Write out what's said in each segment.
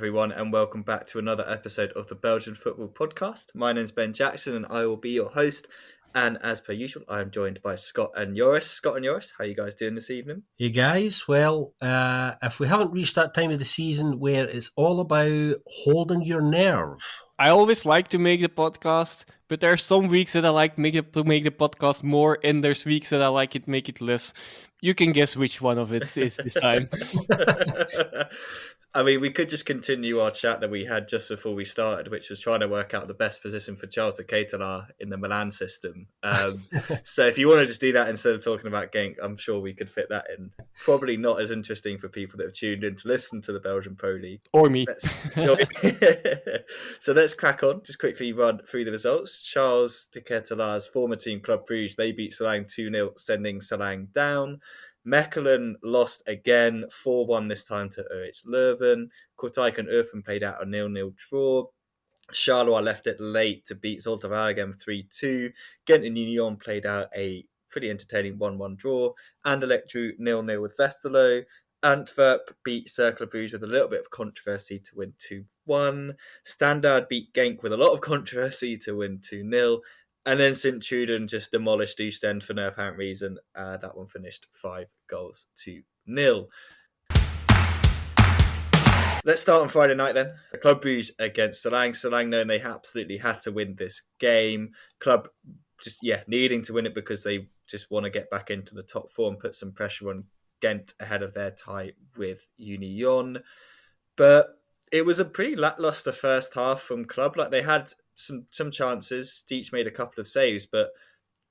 everyone, and welcome back to another episode of the Belgian Football Podcast. My name's Ben Jackson, and I will be your host. And as per usual, I am joined by Scott and Joris. Scott and Joris, how are you guys doing this evening? Hey guys, well, if we haven't reached that time of the season where it's all about holding your nerve. I always like to make the podcast, but there are some weeks that I like to make the podcast more, and there's weeks that I like it make it less. You can guess which one of it is this time. I mean, we could just continue our chat that we had just before we started, which was trying to work out the best position for Charles de Ketelaar in the Milan system. So if you want to just do that instead of talking about Genk, I'm sure we could fit that in. Probably not as interesting for people that have tuned in to listen to the Belgian Pro League. Or me. So let's crack on. Just quickly run through the results. Charles de Ketelaar's former team, Club Brugge, they beat Seraing 2-0, sending Seraing down. Mechelen lost again, 4-1 this time to OH Leuven. Kortrijk and Eupen played out a 0-0 draw. Charleroi left it late to beat Zulte-Waregem 3-2. Gent and Union played out a pretty entertaining 1-1 draw. Anderlecht drew 0-0 with Westerlo. Antwerp beat Cercle Bruges with a little bit of controversy to win 2-1. Standard beat Genk with a lot of controversy to win 2-0. And then Sint-Truiden just demolished Oostende for no apparent reason. That one finished 5-0. Let's start on Friday night then. Club Brugge against Seraing. Seraing knowing they absolutely had to win this game. Club just, needing to win it because they just want to get back into the top four and put some pressure on Gent ahead of their tie with Union. But it was a pretty lackluster first half from Club. Like, they had some chances. Deitch made a couple of saves, but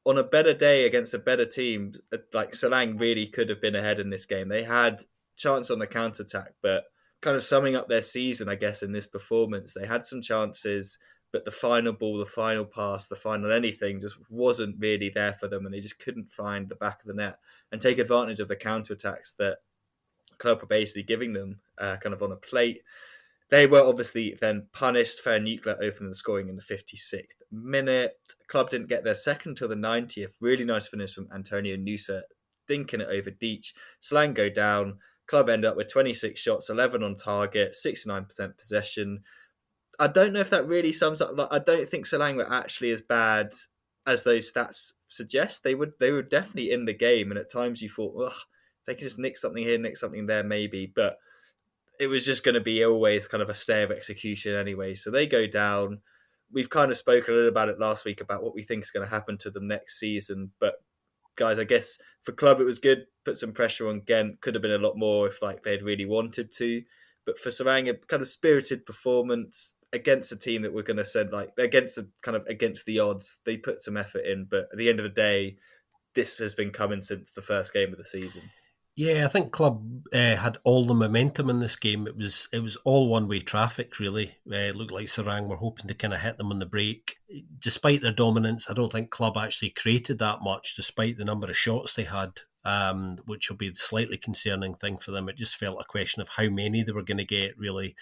on a better day against a better team, like Seraing really could have been ahead in this game. They had chance on the counter-attack, but kind of summing up their season, I guess, in this performance, they had some chances, but the final ball, the final pass, the final anything just wasn't really there for them, and they just couldn't find the back of the net and take advantage of the counter-attacks that Club were basically giving them kind of on a plate. They were obviously then punished. Nuclear opening the scoring in the 56th minute. Club didn't get their second till the 90th. Really nice finish from Antonio Nusa, dinking it over Deitch. Seraing go down. Club end up with 26 shots, 11 on target, 69% possession. I don't know if that really sums up. I don't think Seraing were actually as bad as those stats suggest. They were definitely in the game, and at times you thought, they can just nick something here, nick something there, maybe, but it was just going to be always kind of a stay of execution anyway. So they go down. We've kind of spoken a little about it last week about what we think is going to happen to them next season. But guys, I guess for Club it was good. Put some pressure on Gent. Could have been a lot more if they'd really wanted to. But for Seraing, a kind of spirited performance against a team that we're going to send against the odds. They put some effort in, but at the end of the day, this has been coming since the first game of the season. Yeah, I think Club had all the momentum in this game. It was all one-way traffic, really. It looked like Seraing were hoping to kind of hit them on the break. Despite their dominance, I don't think Club actually created that much, despite the number of shots they had, which will be the slightly concerning thing for them. It just felt a question of how many they were going to get, really.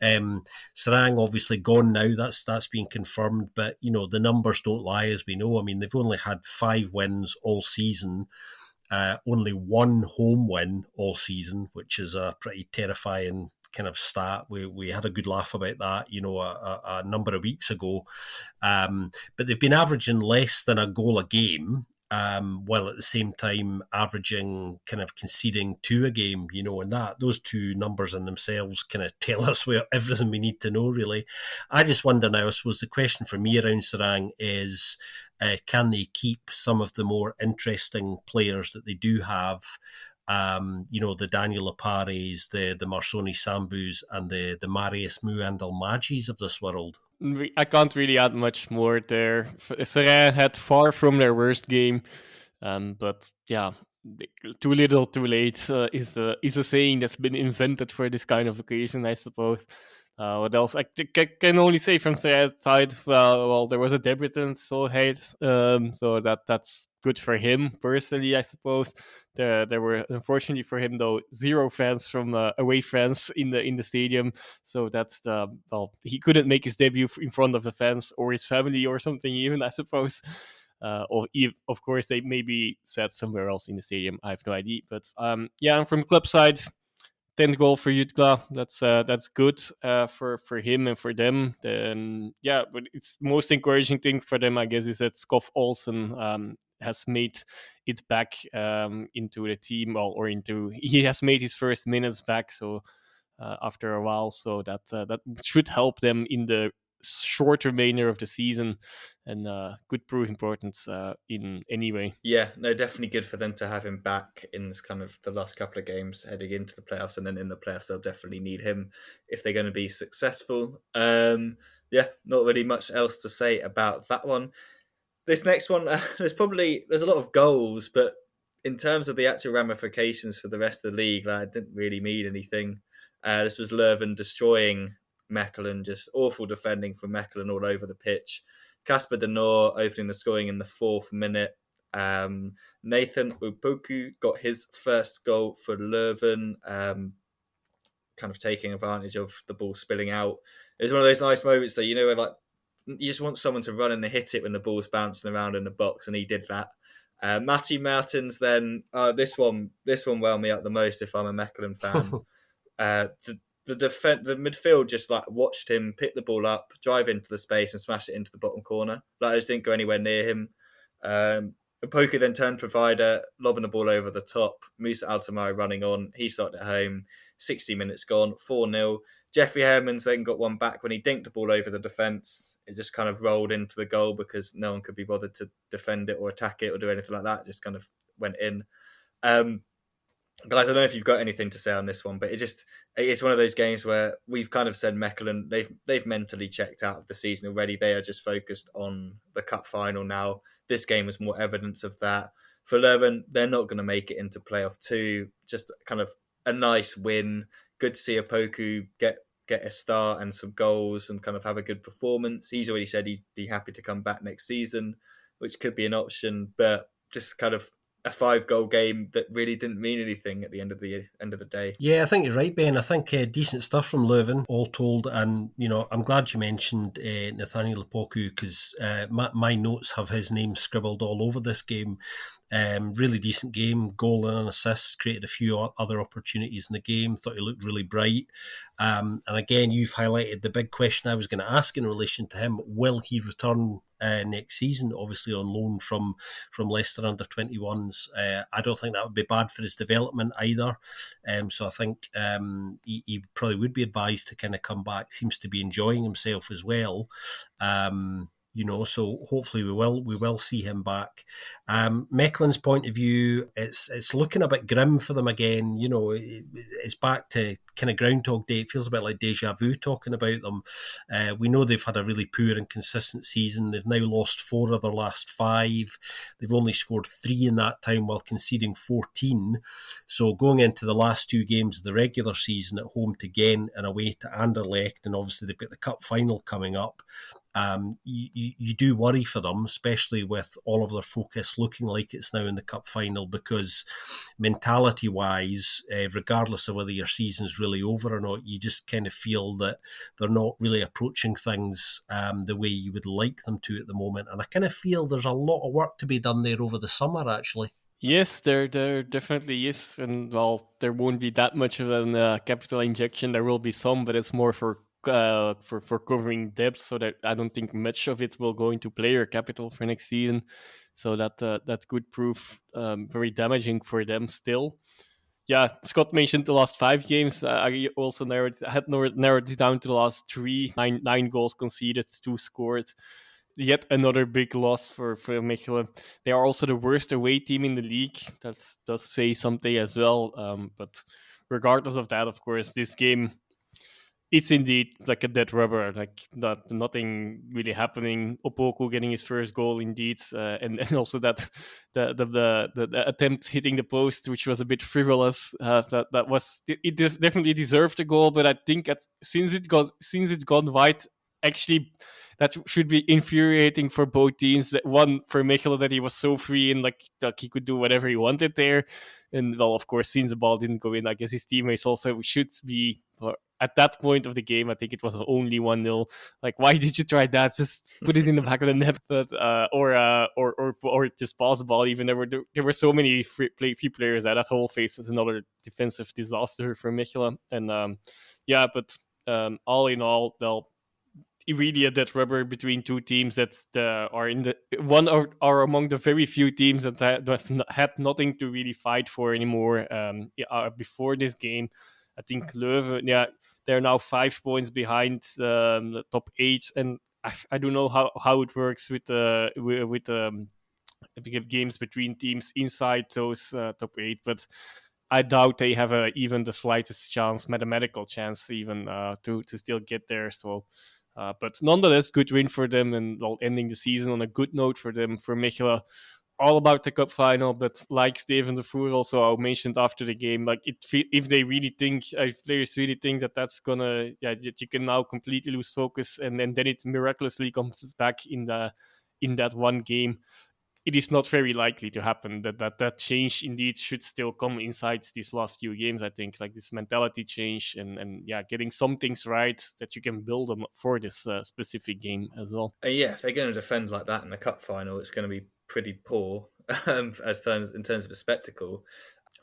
Seraing obviously gone now. That's been confirmed, but the numbers don't lie, as we know. I mean, they've only had 5 wins all season. Only 1 home win all season, which is a pretty terrifying kind of stat. We had a good laugh about that, a number of weeks ago. But they've been averaging less than a goal a game, while at the same time averaging kind of conceding 2 a game, and those 2 numbers in themselves kind of tell us everything we need to know, really. I just wonder now, I suppose the question for me around Seraing is, can they keep some of the more interesting players that they do have? The Daniel Apares, the Marsoni Sambus, and the Marius Muandal-Magis of this world. I can't really add much more there. Seraing had far from their worst game, but yeah, too little, too late is a saying that's been invented for this kind of occasion, I suppose. What else? I can only say from the side, well, there was a debutant, so that's good for him personally, I suppose. There were, unfortunately for him though, 0 fans from away fans in the stadium, so that's he couldn't make his debut in front of the fans or his family or something even, I suppose. Or if, of course, they maybe sat somewhere else in the stadium. I have no idea, but and from club side, 10th goal for Jutgla. That's good for him and for them. Then but it's most encouraging thing for them, I guess, is that Skof Olsen has made it back into the team, he has made his first minutes back. So after a while, so that should help them in the short remainder of the season, and could prove importance in any way. Yeah, no, definitely good for them to have him back in this kind of the last couple of games heading into the playoffs, and then in the playoffs they'll definitely need him if they're going to be successful. Not really much else to say about that one. This next one, there's a lot of goals, but in terms of the actual ramifications for the rest of the league, it didn't really mean anything. This was Leuven destroying Mechelen, just awful defending from Mechelen all over the pitch. Casper De Noor opening the scoring in the 4th minute. Nathan Opoku got his first goal for Leuven, kind of taking advantage of the ball spilling out. It was one of those nice moments that, where you just want someone to run and hit it when the ball's bouncing around in the box, and he did that. Matty Martins then, this one wound me up the most if I'm a Mechelen fan. The midfield just watched him pick the ball up, drive into the space, and smash it into the bottom corner. I just didn't go anywhere near him. Opoku then turned provider, lobbing the ball over the top. Musa Altamari running on. He started at home. 60 minutes gone, 4-0. Jeffrey Hermans then got one back when he dinked the ball over the defence. It just kind of rolled into the goal because no one could be bothered to defend it or attack it or do anything like that. It just kind of went in. Guys, I don't know if you've got anything to say on this one, but it's one of those games where we've kind of said Mechelen, they've mentally checked out of the season already. They are just focused on the cup final now. This game was more evidence of that. For Leuven, they're not going to make it into playoff 2. Just kind of a nice win. Good to see Opoku get a start and some goals and kind of have a good performance. He's already said he'd be happy to come back next season, which could be an option, but just kind of a 5-goal game that really didn't mean anything at the end of the day. Yeah, I think you're right, Ben. I think decent stuff from Leuven, all told. And, I'm glad you mentioned Nathaniel Opoku because my notes have his name scribbled all over this game. Really decent game, goal and an assist, created a few other opportunities in the game, thought he looked really bright. And again, you've highlighted the big question I was going to ask in relation to him. Will he return next season, obviously on loan from Leicester under 21s? I don't think that would be bad for his development either. So I think he probably would be advised to kind of come back. Seems to be enjoying himself as well. So hopefully we will see him back. Mechelen's point of view, it's looking a bit grim for them again. It's back to kind of Groundhog Day. It feels a bit like deja vu talking about them. We know they've had a really poor and consistent season. They've now lost 4 of their last 5. They've only scored 3 in that time while conceding 14. So going into the last 2 games of the regular season at home to Gent and away to Anderlecht, and obviously they've got the cup final coming up. You do worry for them, especially with all of their focus looking like it's now in the cup final, because mentality-wise, regardless of whether your season's really over or not, you just kind of feel that they're not really approaching things the way you would like them to at the moment. And I kind of feel there's a lot of work to be done there over the summer, actually. Yes, there definitely is. And, well, there won't be that much of a capital injection. There will be some, but it's more for covering debt, so that I don't think much of it will go into player capital for next season. So that could prove very damaging for them still. Yeah, Scott mentioned the last 5 games. I also narrowed it down to the last 3. 9 goals conceded, 2 scored. Yet another big loss for Mechelen. They are also the worst away team in the league. That does say something as well. But regardless of that, of course, this game, it's indeed like a dead rubber, like nothing really happening. Opoku getting his first goal, indeed, and also that the attempt hitting the post, which was a bit frivolous. Definitely deserved a goal, but I think since it's gone wide actually that should be infuriating for both teams. That one for Mechelen, that he was so free and like he could do whatever he wanted there, and well, of course, since the ball didn't go in, I guess his teammates also should be. At that point of the game, I think it was only 1-0. Like, why did you try that? Just put it in the back of the net, but or just pass the ball. Even there were so many free players that whole phase was another defensive disaster for Mechelen. And yeah, but all in all, well, really a dead rubber between two teams that are in the one are among the very few teams that had nothing to really fight for anymore. Before this game, I think Leuven, yeah, they're now 5 points behind the top 8, and I don't know how it works with games between teams inside those top 8, but I doubt they have even the slightest chance, mathematical chance, even to still get there. So, but nonetheless, good win for them, and ending the season on a good note for them. For Mechelen, all about the cup final, but like Steven de Voer also mentioned after the game, like if they really think, if players really think that that's gonna, that you can now completely lose focus, and then it miraculously comes back in that one game. It is not very likely to happen. That change indeed should still come inside these last few games. I think, like this mentality change and getting some things right that you can build on for this specific game as well. Yeah, if they're going to defend like that in the cup final, it's going to be pretty poor in terms of a spectacle.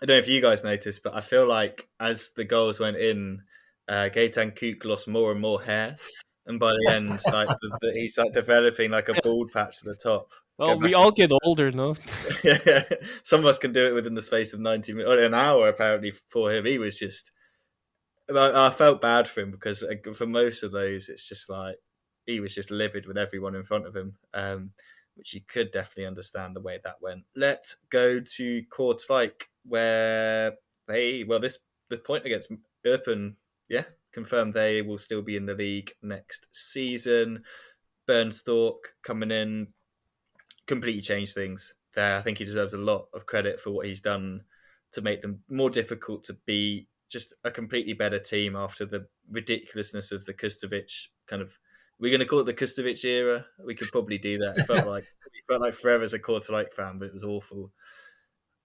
I don't know if you guys noticed, but I feel like as the goals went in, Gaetan Kook lost more and more hair, and by the end, like he's like developing like a bald patch to the top. Well, we all get older, no? Yeah, some of us can do it within the space of 90 minutes, or an hour. Apparently, for him, he was just. I felt bad for him because for most of those, it's just like he was just livid with everyone in front of him, which you could definitely understand the way that went. Let's go to Kortrijk, where the point against Eupen, confirmed they will still be in the league next season. Bernstorff coming in, completely changed things there. I think he deserves a lot of credit for what he's done to make them more difficult to beat. Just a completely better team after the ridiculousness of the Kustovic kind of. We're going to call it the Kustovic era. We could probably do that. It felt like forever as a Kortrijk fan, but it was awful.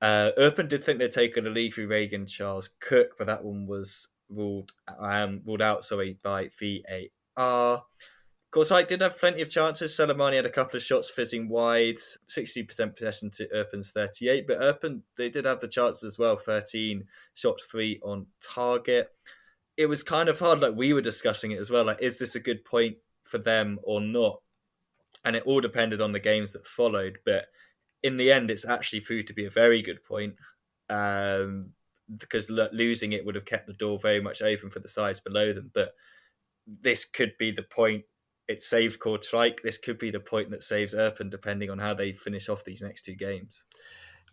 Eupen did think they'd taken a league through Reagan Charles Cook, but that one was ruled out by VAR. Kortrijk did have plenty of chances. Salamani had a couple of shots fizzing wide, 60% possession to Eupen's 38%, but Eupen, they did have the chances as well, 13 shots, 3 on target. It was kind of hard, like we were discussing it as well, like is this a good point for them or not? And it all depended on the games that followed, but in the end, it's actually proved to be a very good point, because losing it would have kept the door very much open for the sides below them, but this could be the point. It saved Kortrijk. This could be the point that saves Eupen, depending on how they finish off these next 2 games.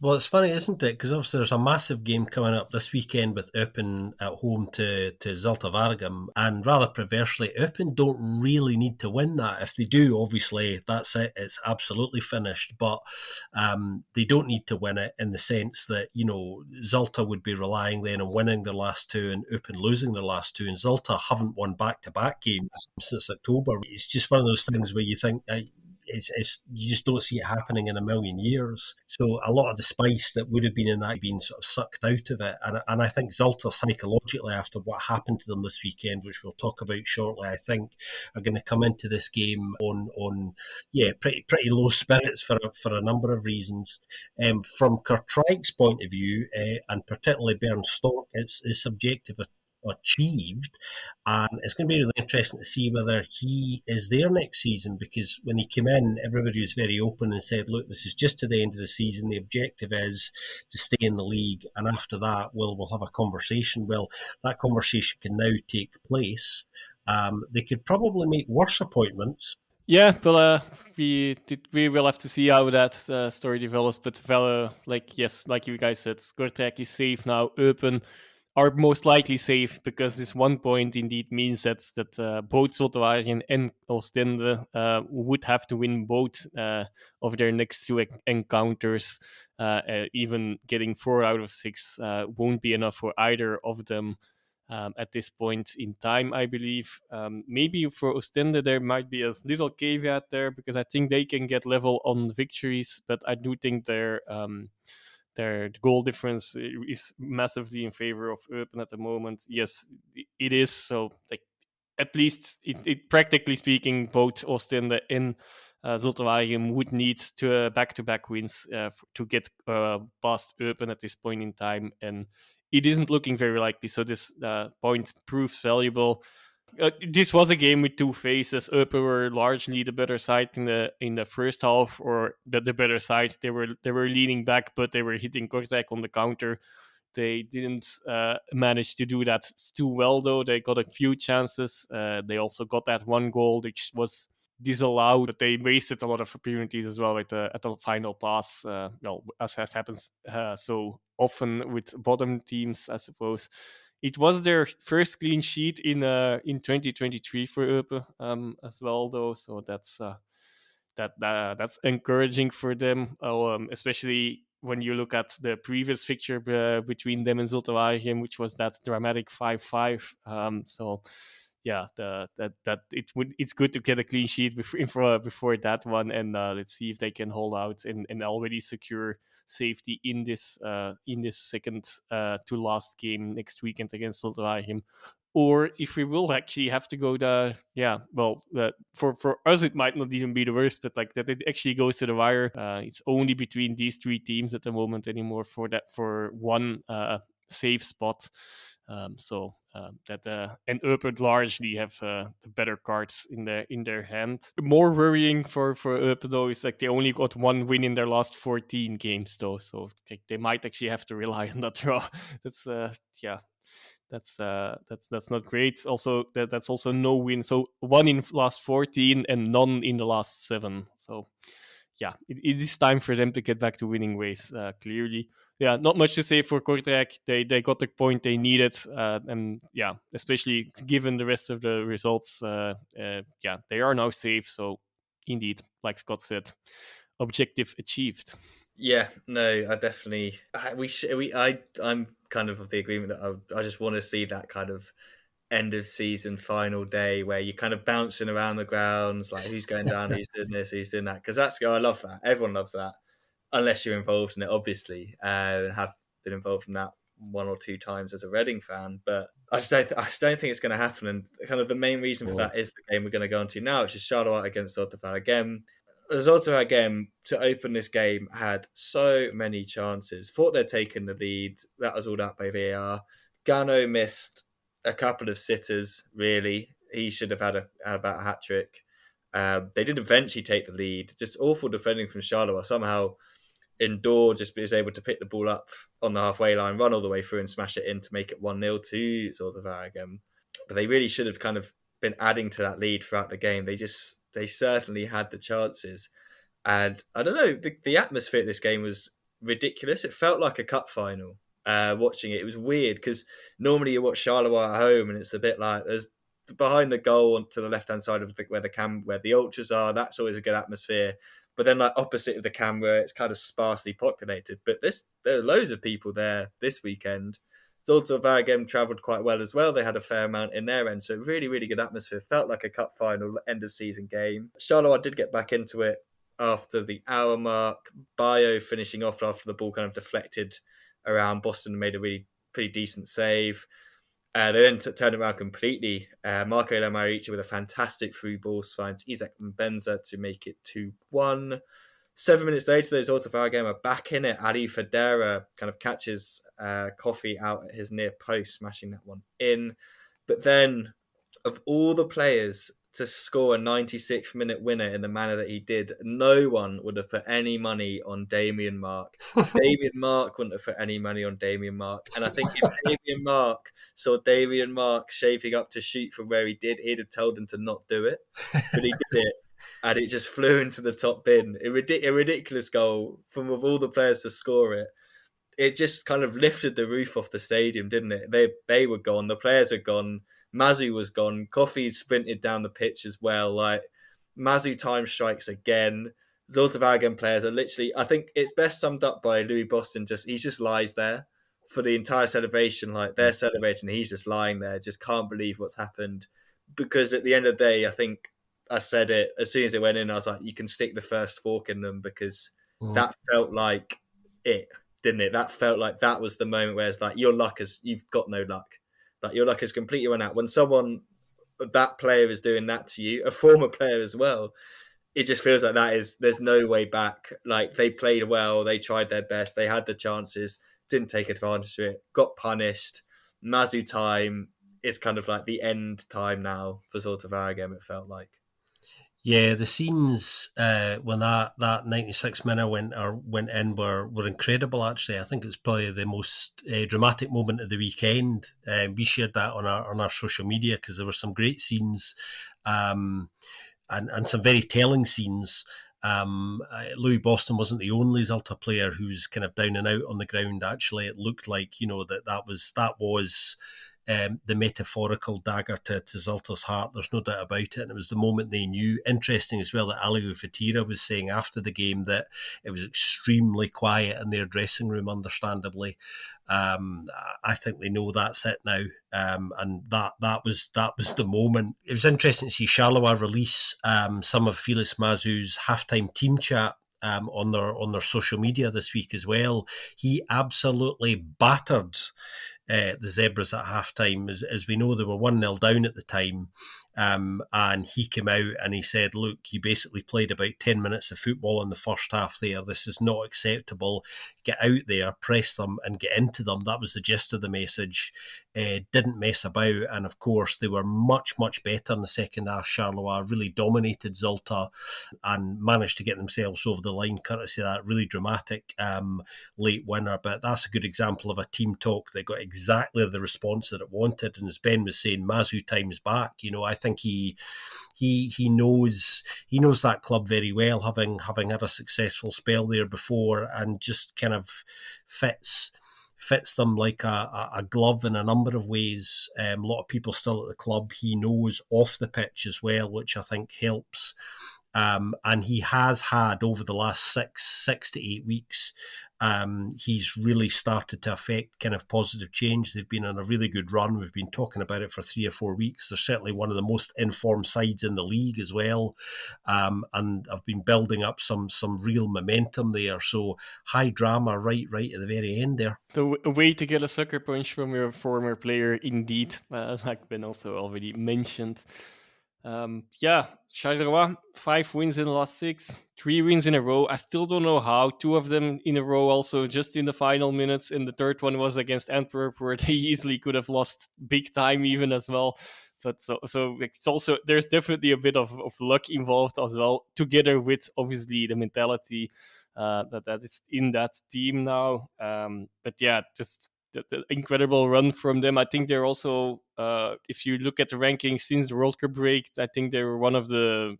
Well, it's funny, isn't it? Because obviously there's a massive game coming up this weekend with Eupen at home to Zulte-Waregem, and rather perversely, Eupen don't really need to win that. If they do, obviously, that's it. It's absolutely finished. But they don't need to win it in the sense that, Zulte would be relying then on winning their last 2 and Eupen losing their last 2. And Zulte haven't won back-to-back games since October. It's just one of those things where you think... you just don't see it happening in a million years. So a lot of the spice that would have been in that being sort of sucked out of it. And I think Zulte psychologically, after what happened to them this weekend, which we'll talk about shortly, I think are going to come into this game on pretty low spirits for a number of reasons. From Kortrijk's point of view, and particularly Bernstorff, it's subjective achieved, and it's going to be really interesting to see whether he is there next season, because when he came in, everybody was very open and said, look, this is just to the end of the season, the objective is to stay in the league, and after that we'll have a conversation. Well, that conversation can now take place. They could probably make worse appointments. Yeah, but we will have to see how that story develops. But like you guys said, Kortrijk is safe now. Eupen are most likely safe, because this 1 point indeed means that both Zulte-Waregem and Oostende would have to win both of their next 2 encounters. Even getting 4 out of 6 won't be enough for either of them. at this point in time, I believe. Maybe for Oostende, there might be a little caveat there because I think they can get level on victories, but I do think their goal difference is massively in favor of Eupen at the moment. Yes, it is. So, like, at least it practically speaking, both Oostende and Zulte-Waregem would need to back-to-back wins to get past Eupen at this point in time, and it isn't looking very likely. So this point proves valuable. This was a game with two phases. Eupen were largely the better side in the first half, or the better side. They were leaning back, but they were hitting Kortrijk on the counter. They didn't manage to do that too well, though. They got a few chances. They also got that one goal, which was disallowed, but they wasted a lot of opportunities as well at the final pass. As happens so often with bottom teams, I suppose. It was their first clean sheet in 2023 for Eupen as well, though. So that's encouraging for them, especially when you look at the previous fixture between them and Zulte-Waregem, which was that dramatic 5-5. So yeah, it's good to get a clean sheet before that one, and let's see if they can hold out and already secure safety in this second to last game next weekend against Zulte-Waregem. Or if we will actually have to go for us it might not even be the worst, but like that it actually goes to the wire. It's only between these three teams at the moment anymore for one safe spot. And Eupen largely have the better cards in their hand. More worrying for Eupen though is like they only got one win in their last 14 games though, so like, they might actually have to rely on that draw. That's not great. Also, that's also no win. So one in last 14 and none in the last 7. So yeah, it is time for them to get back to winning ways. Clearly, yeah, not much to say for Kortrijk. They got the point they needed, and yeah, especially given the rest of the results, they are now safe. So indeed, like Scott said, objective achieved. Yeah, no, I definitely. I'm kind of the agreement that I just want to see that kind of end of season final day where you're kind of bouncing around the grounds, like who's going down, who's doing this, who's doing that. Because I love that. Everyone loves that, unless you're involved in it, obviously, and have been involved in that one or two times as a Reading fan. But I just don't think it's going to happen. And kind of the main reason for that is the game we're going to go on to now, which is Charleroi against Zulte-Waregem. Zulte-Waregem, to open this game, had so many chances. Thought they'd taken the lead. That was all out by VAR. Gano missed a couple of sitters, really. He should have had about a hat-trick. They did eventually take the lead. Just awful defending from Charleroi. Somehow, Indoor just is able to pick the ball up on the halfway line, run all the way through and smash it in to make it 1-0 to Zulte-Waregem. But they really should have kind of been adding to that lead throughout the game. They certainly had the chances. And I don't know, the atmosphere at this game was ridiculous. It felt like a cup final. Watching it was weird because normally you watch Charleroi at home and it's a bit like there's behind the goal to the left hand side of where the ultras are. That's always a good atmosphere. But then, like opposite of the camera, it's kind of sparsely populated. But there are loads of people there this weekend. Zulte-Waregem travelled quite well as well. They had a fair amount in their end, so really, really good atmosphere. Felt like a cup final, end of season game. Charleroi did get back into it after the hour mark. Bayo finishing off after the ball kind of deflected around Boston and made a really pretty decent save. They then turned around completely. Marco Lamarici with a fantastic through ball finds Isaac Mbenza to make it 2-1. 7 minutes later, those Zulte-Waregem are back in it. Ali Federa kind of catches Coffee out at his near post, smashing that one in. But then, of all the players to score a 96th minute winner in the manner that he did, no one would have put any money on Damien Mark. Damien Mark wouldn't have put any money on Damien Mark. And I think if Damien Mark saw Damien Mark shaping up to shoot from where he did, he'd have told him to not do it. But he did it. And it just flew into the top bin. A ridiculous goal from of all the players to score it. It just kind of lifted the roof off the stadium, didn't it? They were gone. The players are gone. Mazu was gone. Coffee sprinted down the pitch as well. Like Mazu time strikes again. Zulte-Waregem players are literally, I think it's best summed up by Louis Boston. He just lies there for the entire celebration, like they're celebrating, he's just lying there, just can't believe what's happened. Because at the end of the day, I think I said it as soon as it went in, I was like, you can stick the first fork in them, because that felt like it, didn't it? That felt like that was the moment where it's like, you've got no luck. Like, your luck has completely run out. When someone, that player is doing that to you, a former player as well, it just feels like there's no way back. Like, they played well, they tried their best, they had the chances, didn't take advantage of it, got punished. Mazu time, it's kind of like the end time now for Zulte-Waregem, it felt like. Yeah, the scenes when that 96 minute went in were incredible. Actually, I think it's probably the most dramatic moment of the weekend. We shared that on our social media, because there were some great scenes, and some very telling scenes. Louis Boston wasn't the only Zulte player who was kind of down and out on the ground. Actually, it looked like, that was the metaphorical dagger to Zulte's heart. There's no doubt about it. And it was the moment they knew. Interesting as well that Aliou Fatira was saying after the game that it was extremely quiet in their dressing room, understandably. I think they know that's it now. And that was the moment. It was interesting to see Charleroi release some of Felix Mazu's halftime team chat on their social media this week as well. He absolutely battered the Zebras at halftime. As we know, they were 1-0 down at the time. And he came out and he said, look, you basically played about 10 minutes of football in the first half there. This is not acceptable. Get out there, press them and get into them. That was the gist of the message. Didn't mess about. And of course, they were much, much better in the second half. Charleroi really dominated Zulte and managed to get themselves over the line, courtesy of that really dramatic late winner. But that's a good example of a team talk that got exactly the response that it wanted. And as Ben was saying, Mazu time's back. I think he knows that club very well, having had a successful spell there before, and just kind of fits them like a glove in a number of ways. A lot of people still at the club he knows off the pitch as well, which I think helps. And he has had, over the last six to 8 weeks, he's really started to affect kind of positive change. They've been on a really good run. We've been talking about it for 3 or 4 weeks. They're certainly one of the most informed sides in the league as well. And I've been building up some real momentum there. So high drama right at the very end there. So a way to get a sucker punch from your former player, indeed, like Ben also already mentioned. Charleroi, 5 wins in the last 6, 3 wins in a row. I still don't know how. 2 of them in a row also just in the final minutes, and the third one was against Antwerp, where they easily could have lost big time even as well. But so it's also, there's definitely a bit of luck involved as well, together with obviously the mentality that is in that team now. But yeah, just the incredible run from them. I think they're also, if you look at the rankings since the World Cup break, I think they were one of the,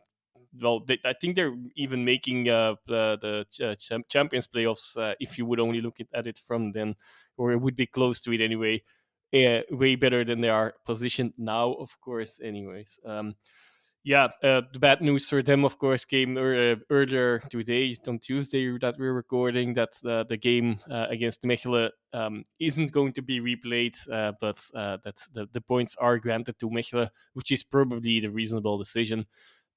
I think they're even making the Champions playoffs, if you would only look at it from then, or it would be close to it anyway. Way better than they are positioned now, of course, anyways. The bad news for them, of course, came earlier today, on Tuesday, that we're recording, that the game against Mechelen isn't going to be replayed, but that the points are granted to Mechelen, which is probably the reasonable decision.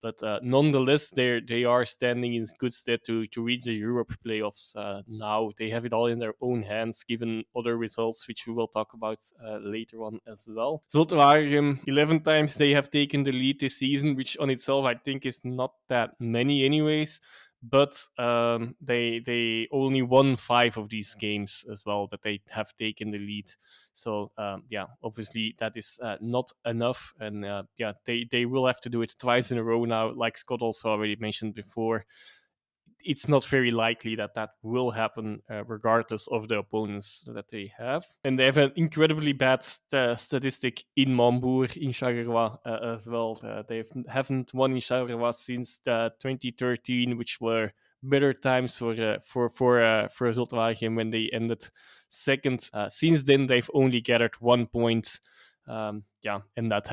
But nonetheless, they are standing in good stead to reach the Europe playoffs now. They have it all in their own hands, given other results, which we will talk about later on as well. Zulte-Waregem, 11 times they have taken the lead this season, which on itself I think is not that many anyways. But they only won 5 of these games as well that they have taken the lead. So obviously that is not enough, and they will have to do it twice in a row now. Like Scott also already mentioned before, it's not very likely that will happen, regardless of the opponents that they have. And they have an incredibly bad statistic in Mambour, in Charleroi as well. They haven't won in Charleroi since 2013, which were better times for Zulte-Waregem when they ended second. Since then, they've only gathered 1 point. And that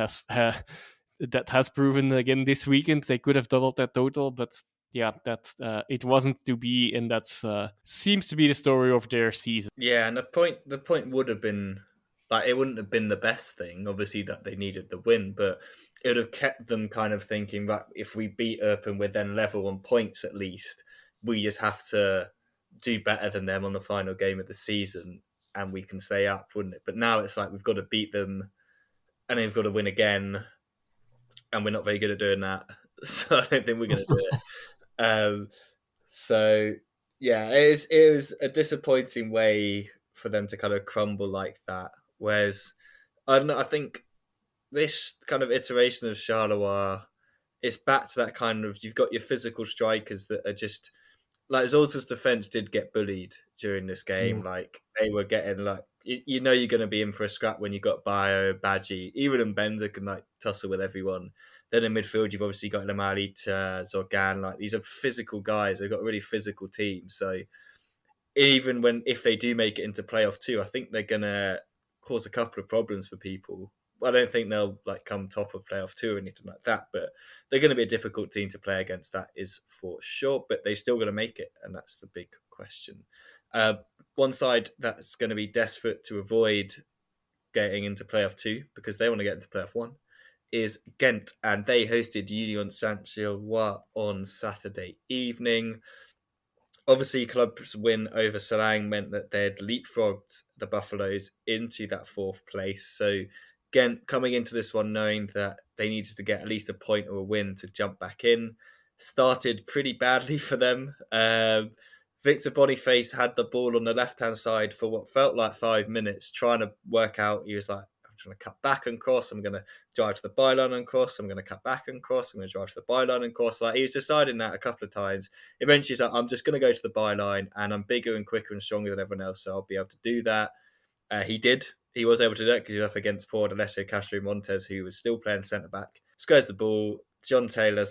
has proven again this weekend. They could have doubled that total, but yeah, that it wasn't to be, and that's seems to be the story of their season. Yeah, and the point would have been like it wouldn't have been the best thing, obviously, that they needed the win, but it would have kept them kind of thinking that if we beat Eupen, we're then level on points at least. We just have to do better than them on the final game of the season, and we can stay up, wouldn't it? But now it's like we've got to beat them, and then we've got to win again, and we're not very good at doing that, so I don't think we're going to do it. So yeah, it was a disappointing way for them to kind of crumble like that. Whereas I don't know, I think this kind of iteration of Charleroi is back to that kind of, you've got your physical strikers that are just like Zolta's defense did get bullied during this game. Like they were getting like you know you're going to be in for a scrap when you got Bio, Badgie, even Mbemba can like tussle with everyone. Then in midfield you've obviously got Lamali, Zorgan. Like these are physical guys. They've got a really physical team. So even if they do make it into playoff 2, I think they're going to cause a couple of problems for people. I don't think they'll like come top of playoff 2 or anything like that, but they're going to be a difficult team to play against. That is for sure, but they're still going to make it, and that's the big question. One side that's going to be desperate to avoid getting into playoff 2 because they want to get into playoff 1 is Gent, and they hosted Union Saint-Gilloise on Saturday evening. Obviously, club's win over Seraing meant that they'd leapfrogged the Buffaloes into that 4th place. So Gent coming into this one knowing that they needed to get at least a point or a win to jump back in. Started pretty badly for them. Victor Boniface had the ball on the left-hand side for what felt like 5 minutes, trying to work out. He was like, I'm trying to cut back and cross. I'm going to drive to the byline and cross. I'm going to cut back and cross. I'm going to drive to the byline and cross. Like he was deciding that a couple of times. Eventually, he's like, I'm just going to go to the byline, and I'm bigger and quicker and stronger than everyone else, so I'll be able to do that. He did. He was able to do that because he was up against poor Alessio Castro Montes, who was still playing centre back. Squares the ball. John Taylor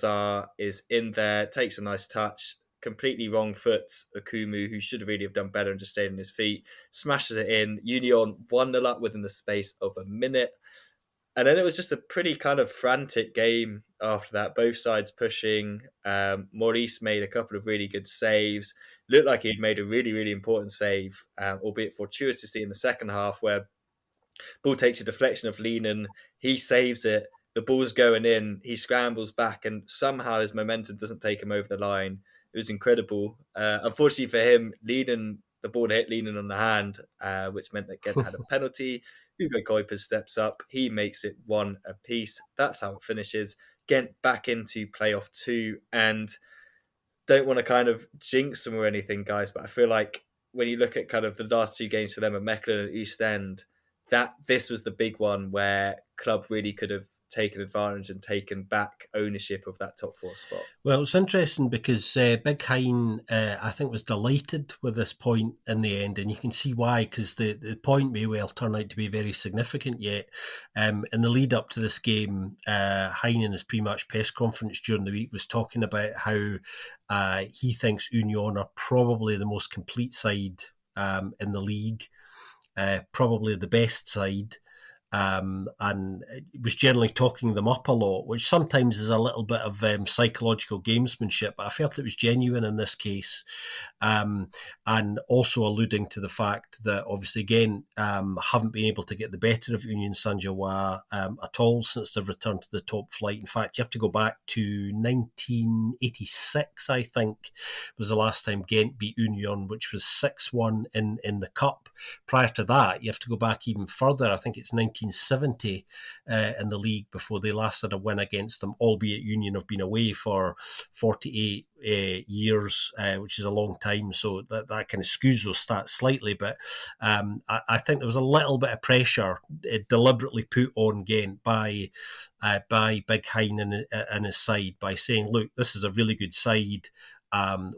is in there, takes a nice touch. Completely wrong foot Akumu, who should really have done better and just stayed on his feet, smashes it in. Union 1-0 up within the space of a minute. And then it was just a pretty kind of frantic game after that. Both sides pushing. Maurice made a couple of really good saves. Looked like he'd made a really, really important save, albeit fortuitously in the second half, where ball takes a deflection of Lehnen. He saves it. The ball's going in. He scrambles back, and somehow his momentum doesn't take him over the line. It was incredible. Unfortunately for him, the ball hit Lehnen on the hand, which meant that Gent had a penalty. Hugo Kuipers steps up. He makes it 1 apiece. That's how it finishes. Gent back into playoff 2, and don't want to kind of jinx them or anything, guys, but I feel like when you look at kind of the last 2 games for them at Mechelen and Oostende, that this was the big one where club really could have taken advantage and taken back ownership of that top 4 spot. Well, it's interesting because Big Hein, I think, was delighted with this point in the end, and you can see why, because the point may well turn out to be very significant yet. In the lead up to this game, Hein in his pre-match press conference during the week was talking about how he thinks Union are probably the most complete side in the league, probably the best side. And it was generally talking them up a lot, which sometimes is a little bit of psychological gamesmanship, but I felt it was genuine in this case. And also alluding to the fact that obviously again haven't been able to get the better of Union Saint-Gilloise at all since they've returned to the top flight. In fact, you have to go back to 1986, I think, was the last time Gent beat Union, which was 6-1 in the Cup. Prior to that, you have to go back even further. I think it's 1970 in the league before they last had a win against them, albeit Union have been away for 48 years, which is a long time, so that kind of skews those stats slightly, but I think there was a little bit of pressure deliberately put on Gent by Big Hein and his side by saying, look, this is a really good side,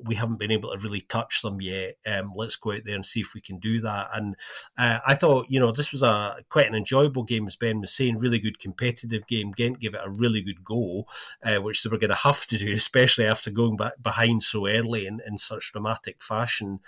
We haven't been able to really touch them yet. Let's go out there and see if we can do that. And I thought, this was quite an enjoyable game, as Ben was saying, really good competitive game. Gent gave it a really good go, which they were going to have to do, especially after going back behind so early in such dramatic fashion.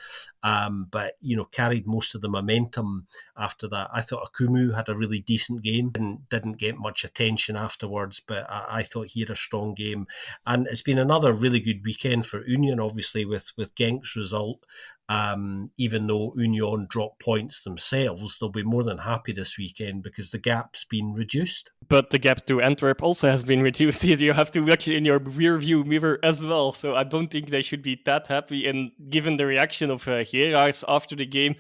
But, carried most of the momentum after that. I thought Akumu had a really decent game and didn't get much attention afterwards, but I thought he had a strong game. And it's been another really good weekend for Union, obviously, with Genk's result. Even though Union dropped points themselves, they'll be more than happy this weekend because the gap's been reduced. But the gap to Antwerp also has been reduced. You have to look in your rear view mirror as well. So I don't think they should be that happy. And given the reaction of Gerards after the game,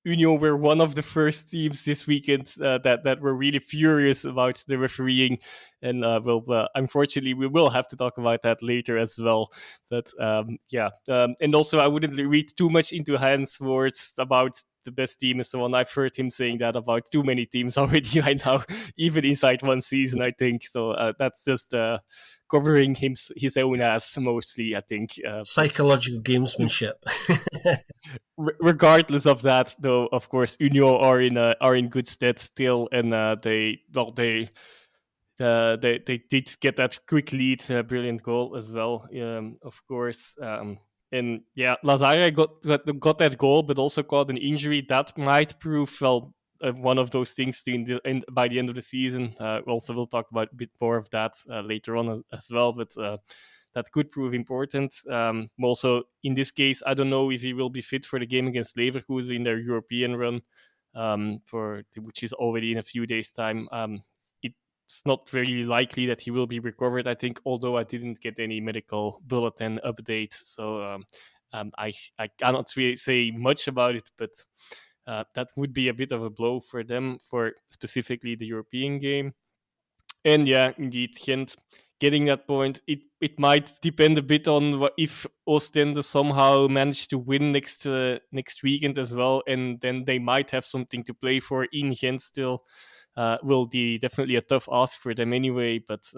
Union were one of the first teams this weekend that were really furious about the refereeing, and unfortunately we will have to talk about that later as well. But and also I wouldn't read too much into Hans' words about the best team and so on. I've heard him saying that about too many teams already right now, even inside one season, I think. So that's just covering his own ass mostly, I think. Psychological gamesmanship. Regardless of that, though, of course, Union are in good stead still, and they did get that quick lead, brilliant goal as well, of course. And yeah, Lazare got that goal, but also caught an injury that might prove one of those things by the end of the season. Also, we'll talk about a bit more of that later on as well, but that could prove important. Also, in this case, I don't know if he will be fit for the game against Leverkusen in their European run, which is already in a few days' time. It's not very likely that he will be recovered, I think, although I didn't get any medical bulletin update. So I cannot really say much about it, but that would be a bit of a blow for them, for specifically the European game. And yeah, indeed, Gent getting that point. It might depend a bit on if Oostende somehow manage to win next weekend as well, and then they might have something to play for in Gent still. Will be definitely a tough ask for them anyway. But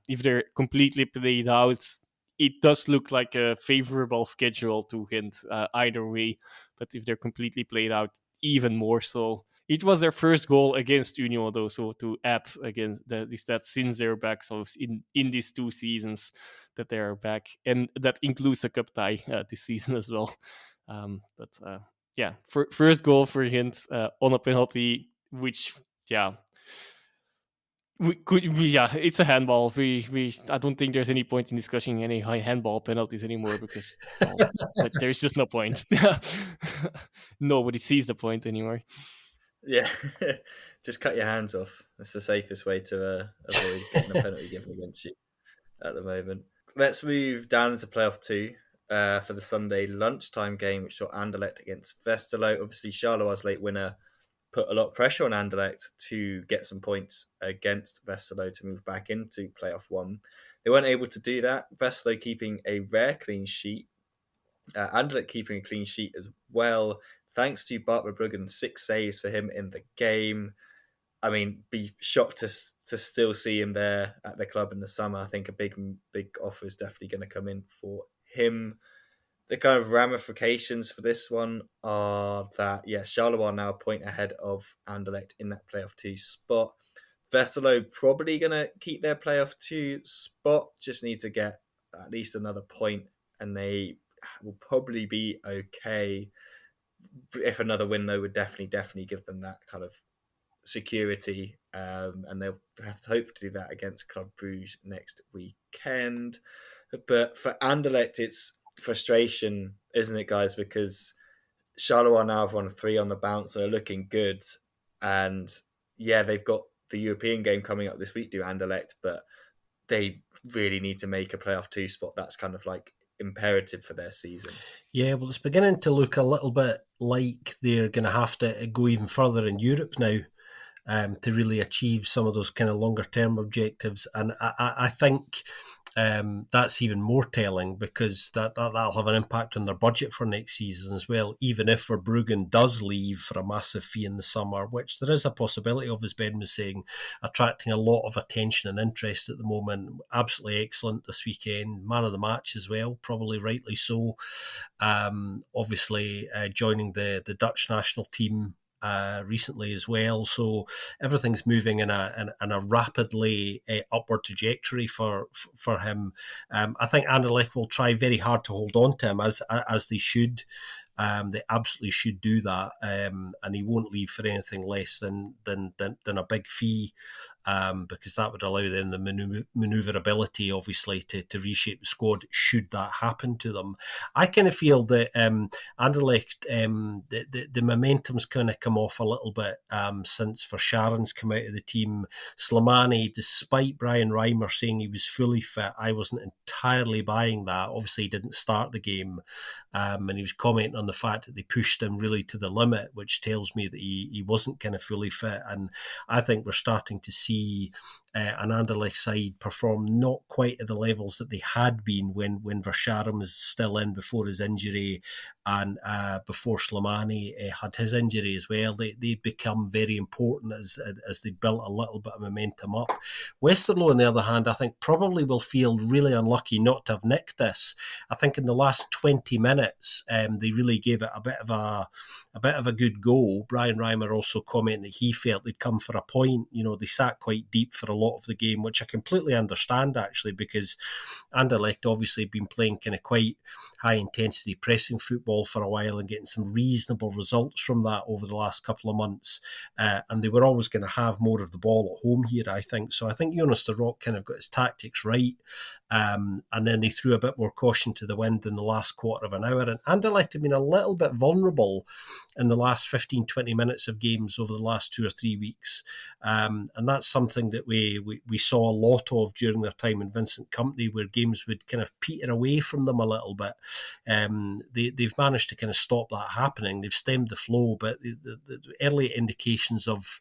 if they're completely played out, it does look like a favorable schedule to Gent either way. But if they're completely played out, even more so. It was their first goal against Union, though, so to add against that since they're back, so in these 2 seasons that they are back, and that includes a cup tie this season as well. First goal for Gent on a penalty, which it's a handball. I don't think there's any point in discussing any high handball penalties anymore because there's just no point. Nobody sees the point anymore. Yeah, just cut your hands off. That's the safest way to avoid getting a penalty given against you at the moment. Let's move down into playoff 2 for the Sunday lunchtime game, which saw Anderlecht against Westerlo. Obviously, Charleroi late winner put a lot of pressure on Anderlecht to get some points against Westerlo to move back into playoff 1. They weren't able to do that. Westerlo keeping a rare clean sheet. Anderlecht keeping a clean sheet as well, thanks to Bart Verbruggen, 6 saves for him in the game. I mean, be shocked to still see him there at the club in the summer. I think a big offer is definitely going to come in for him. The kind of ramifications for this one are that, Charleroi now a point ahead of Anderlecht in that playoff 2 spot. Westerlo probably going to keep their playoff 2 spot, just need to get at least another point, and they will probably be okay. If another win, though, would definitely give them that kind of security, and they'll have to hope to do that against Club Brugge next weekend. But for Anderlecht, it's frustration, isn't it, guys? Because Charleroi now have won 3 on the bounce and are looking good, and they've got the European game coming up this week, do Anderlecht, but they really need to make a playoff 2 spot. That's kind of like imperative for their season. Yeah, well, it's beginning to look a little bit like they're going to have to go even further in Europe now to really achieve some of those kind of longer term objectives. And I think that's even more telling, because that'll have an impact on their budget for next season as well. Even if Verbruggen does leave for a massive fee in the summer, which there is a possibility of, as Ben was saying, attracting a lot of attention and interest at the moment. Absolutely excellent this weekend, man of the match as well, probably rightly so. Obviously joining the Dutch national team recently as well, so everything's moving in a rapidly upward trajectory for him. I think Anderlecht will try very hard to hold on to him, as they should. They absolutely should do that, and he won't leave for anything less than a big fee, because that would allow them the manoeuvrability, obviously, to reshape the squad should that happen to them. I kind of feel that Anderlecht, the momentum's kind of come off a little bit since Verscharen's come out of the team. Slimani, despite Brian Reimer saying he was fully fit, I wasn't entirely buying that. Obviously, he didn't start the game, and he was commenting on the fact that they pushed him really to the limit, which tells me that he wasn't kind of fully fit. And I think we're starting to see an Anderlecht side perform not quite at the levels that they had been when Verscharen was still in before his injury, and before Slimani had his injury as well. They'd become very important as they built a little bit of momentum up. Westerlo, on the other hand, I think probably will feel really unlucky not to have nicked this. I think in the last 20 minutes, they really gave it a bit of a good go. Brian Reimer also commented that he felt they'd come for a point. You know, they sat quite deep for a lot of the game, which I completely understand, actually, because Anderlecht obviously have been playing kind of quite high intensity pressing football for a while and getting some reasonable results from that over the last couple of months, and they were always going to have more of the ball at home here, I think. So I think Jonas de Rock kind of got his tactics right, and then they threw a bit more caution to the wind in the last quarter of an hour, and Anderlecht have been a little bit vulnerable in the last 15-20 minutes of games over the last 2 or 3 weeks, and that's something that we saw a lot of during their time in Vincent Kompany, where games would kind of peter away from them a little bit. They've managed to kind of stop that happening. They've stemmed the flow, but the early indications of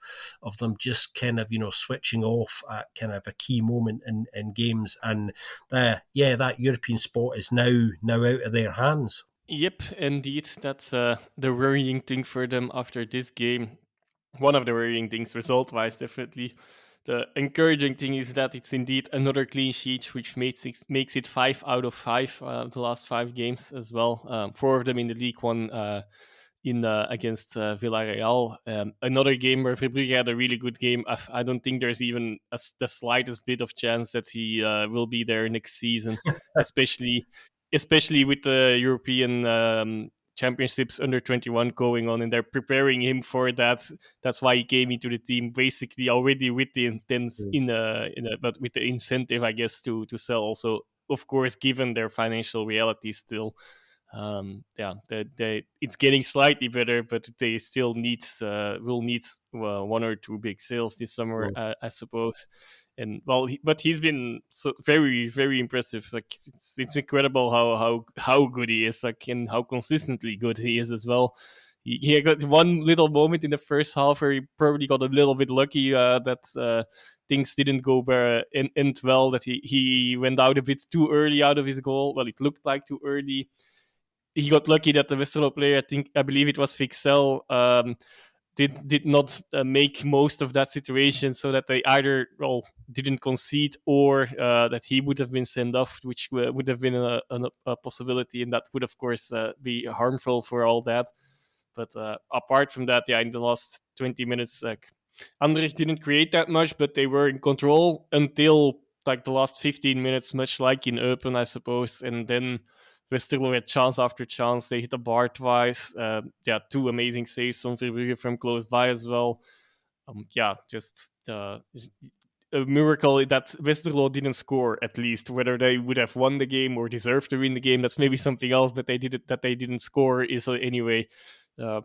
them just kind of, switching off at kind of a key moment in games, and that European spot is now out of their hands. Yep, indeed. That's the worrying thing for them after this game. One of the worrying things, result-wise, definitely. The encouraging thing is that it's indeed another clean sheet, which makes it 5 out of 5 the last 5 games as well. 4 of them in the League One against Villarreal. Another game where Verbrugge had a really good game. I don't think there's even the slightest bit of chance that he will be there next season, especially with the European championships under 21 going on, and they're preparing him for that. That's why he came into the team basically already with the but with the incentive, I guess, to sell. Also, of course, given their financial reality still. It's getting slightly better, but they still will need 1 or 2 big sales this summer, I suppose. And but he's been so very, very impressive. Like it's incredible how good he is, like, and how consistently good he is as well. He got one little moment in the first half where he probably got a little bit lucky that things didn't go end well. That he went out a bit too early out of his goal. Well, it looked like too early. He got lucky that the Westerlo player, I believe it was Fixel, did not make most of that situation, so that they either didn't concede or that he would have been sent off, which would have been a possibility, and that would of course be harmful for all that. But apart from that, in the last 20 minutes, Anderlecht didn't create that much, but they were in control until like the last 15 minutes, much like in Eupen, I suppose, and then Westerlo had chance after chance. They hit the bar twice. 2 amazing saves from Verbrugge from close by as well. Just a miracle that Westerlo didn't score, at least. Whether they would have won the game or deserved to win the game, that's maybe something else, but they didn't score is anyway a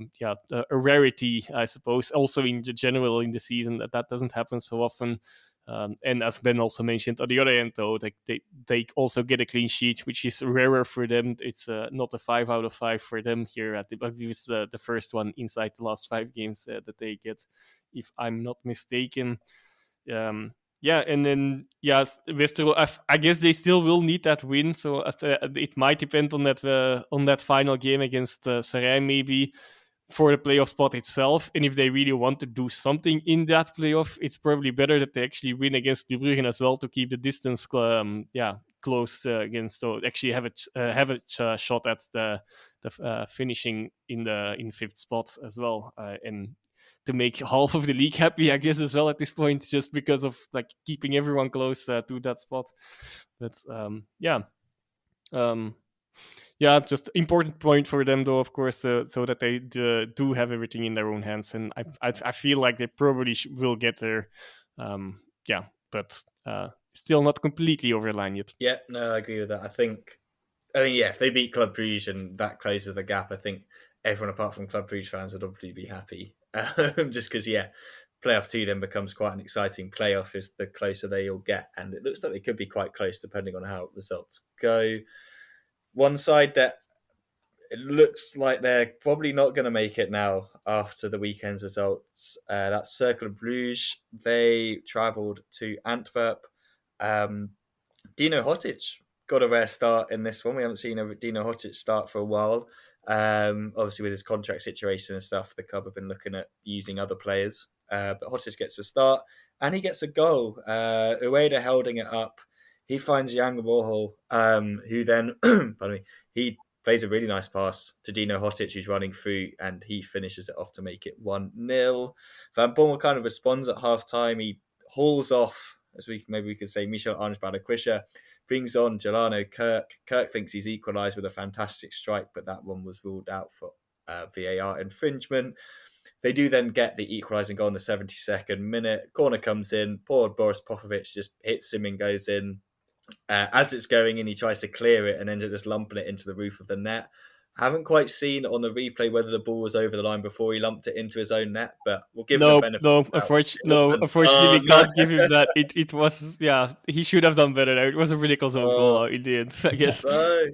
rarity, I suppose. Also in general in the season, that doesn't happen so often. And as Ben also mentioned, on the other end, though, they also get a clean sheet, which is rarer for them. It's not a 5 out of 5 for them here. I believe it's the first one inside the last 5 games that they get, if I'm not mistaken. and then Westerlo. I guess they still will need that win, so it might depend on that final game against Seraing maybe for the playoff spot itself. And if they really want to do something in that playoff, it's probably better that they actually win against Club Brugge as well to keep the distance close against. So actually have a shot at the finishing in fifth spot as well, and to make half of the league happy, I guess, as well at this point, just because of like keeping everyone close to that spot. But just important point for them, though, of course, so that they do have everything in their own hands, and I feel like they probably will get there. But still not completely over the line yet. Yeah, no, I agree with that. I think, if they beat Club Brugge and that closes the gap, I think everyone apart from Club Brugge fans would obviously be happy. Just because, playoff 2 then becomes quite an exciting playoff as the closer they all get, and it looks like they could be quite close depending on how results go. One side that it looks like they're probably not going to make it now after the weekend's results, that's Cercle Bruges. They travelled to Antwerp. Dino Hotic got a rare start in this one. We haven't seen a Dino Hotic start for a while. Obviously, with his contract situation and stuff, the club have been looking at using other players. But Hotic gets a start, and he gets a goal. Ueda holding it up. He finds Yang Warhol, who then, pardon me, he plays a really nice pass to Dino Hotic, who's running through, and he finishes it off to make it 1-0. Van Bommel kind of responds at half-time. He hauls off, as we could say, Michel Arnsbader-Quisha, brings on Jelano Kirk. Kirk thinks he's equalised with a fantastic strike, but that one was ruled out for VAR infringement. They do then get the equalising goal in the 72nd minute. Corner comes in. Poor Boris Popovic just hits him and goes in. As it's going in, he tries to clear it and ends up just lumping it into the roof of the net. I haven't quite seen on the replay whether the ball was over the line before he lumped it into his own net, but we'll give him the benefit. Unfortunately, we can't give him that. It was, he should have done better. It was a really close goal in the end, I guess. I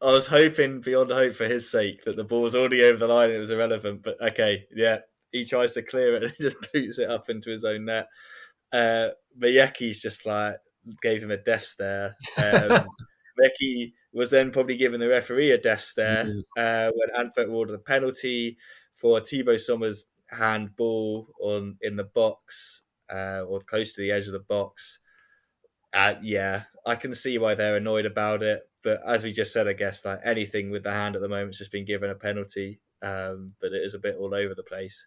was hoping beyond hope for his sake that the ball was already over the line and it was irrelevant, but okay, he tries to clear it and he just boots it up into his own net. Miyeki's just gave him a death stare. Miyeki was then probably giving the referee a death stare when Antwerp ordered a penalty for Thibaut Sommer's handball in the box or close to the edge of the box. I can see why they're annoyed about it, but as we just said, I guess anything with the hand at the moment has just been given a penalty, but it is a bit all over the place.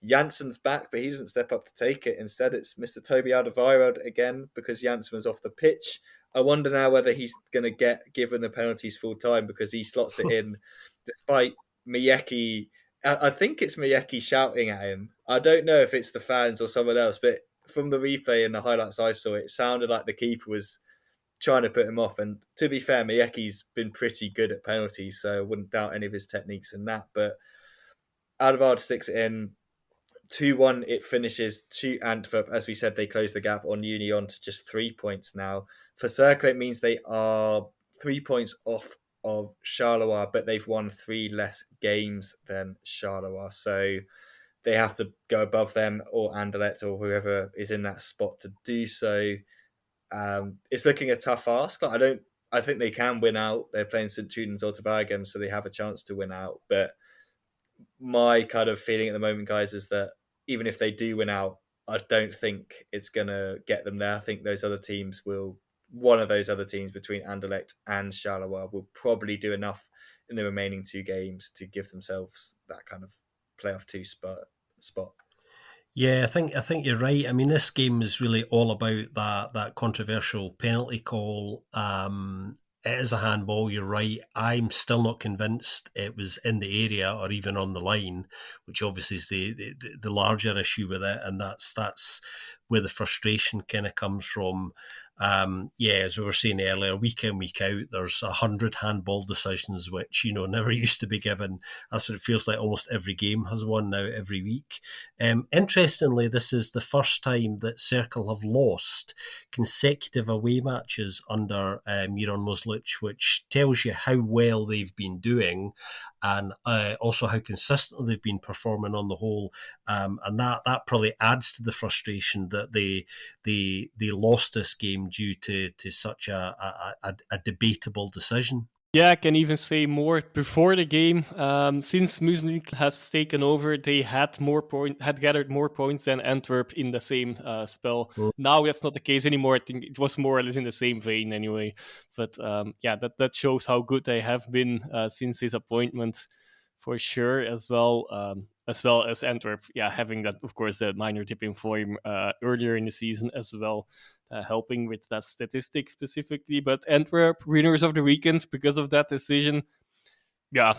Janssen's back, but he doesn't step up to take it. Instead, it's Mr. Toby Alderweireld again because Janssen was off the pitch. I wonder now whether he's going to get given the penalties full time because he slots it in despite Miyeki. I think it's Miyeki shouting at him. I don't know if it's the fans or someone else, but from the replay and the highlights I saw, it sounded like the keeper was trying to put him off. And to be fair, Miyeki's been pretty good at penalties, so I wouldn't doubt any of his techniques in that. But Alderweireld sticks it in. 2-1, it finishes to Antwerp. As we said, they close the gap on Union to just 3 points now. For Cercle, it means they are 3 points off of Charleroi, but they've won 3 less games than Charleroi. So they have to go above them or Anderlecht or whoever is in that spot to do so. It's looking a tough ask. I think they can win out. They're playing St. Truiden and Zulte-Waregem, so they have a chance to win out. But my kind of feeling at the moment, guys, is that even if they do win out, I don't think it's going to get them there. I think those other teams one of those other teams between Anderlecht and Charleroi will probably do enough in the remaining 2 games to give themselves that kind of playoff 2 spot. Yeah, I think you're right. I mean, this game is really all about that controversial penalty call. It is a handball, you're right. I'm still not convinced it was in the area or even on the line, which obviously is the larger issue with it, and that's where the frustration kind of comes from. As we were saying earlier, week in, week out, there's 100 handball decisions, which, never used to be given. That's what it feels like. Almost every game has one now every week. Interestingly, this is the first time that Circle have lost consecutive away matches under Miron Moslic, which tells you how well they've been doing, and also how consistent they've been performing on the whole. And that probably adds to the frustration that they lost this game due to such a debatable decision. Yeah, I can even say more before the game. Since Muslik has taken over, they had gathered more points than Antwerp in the same spell. Now that's not the case anymore. I think it was more or less in the same vein anyway. But that shows how good they have been since his appointment, for sure, as well as Antwerp. Yeah, having that, of course, that minor dip in form earlier in the season as well. Helping with that statistic specifically. But Antwerp, winners of the weekend because of that decision. Yeah,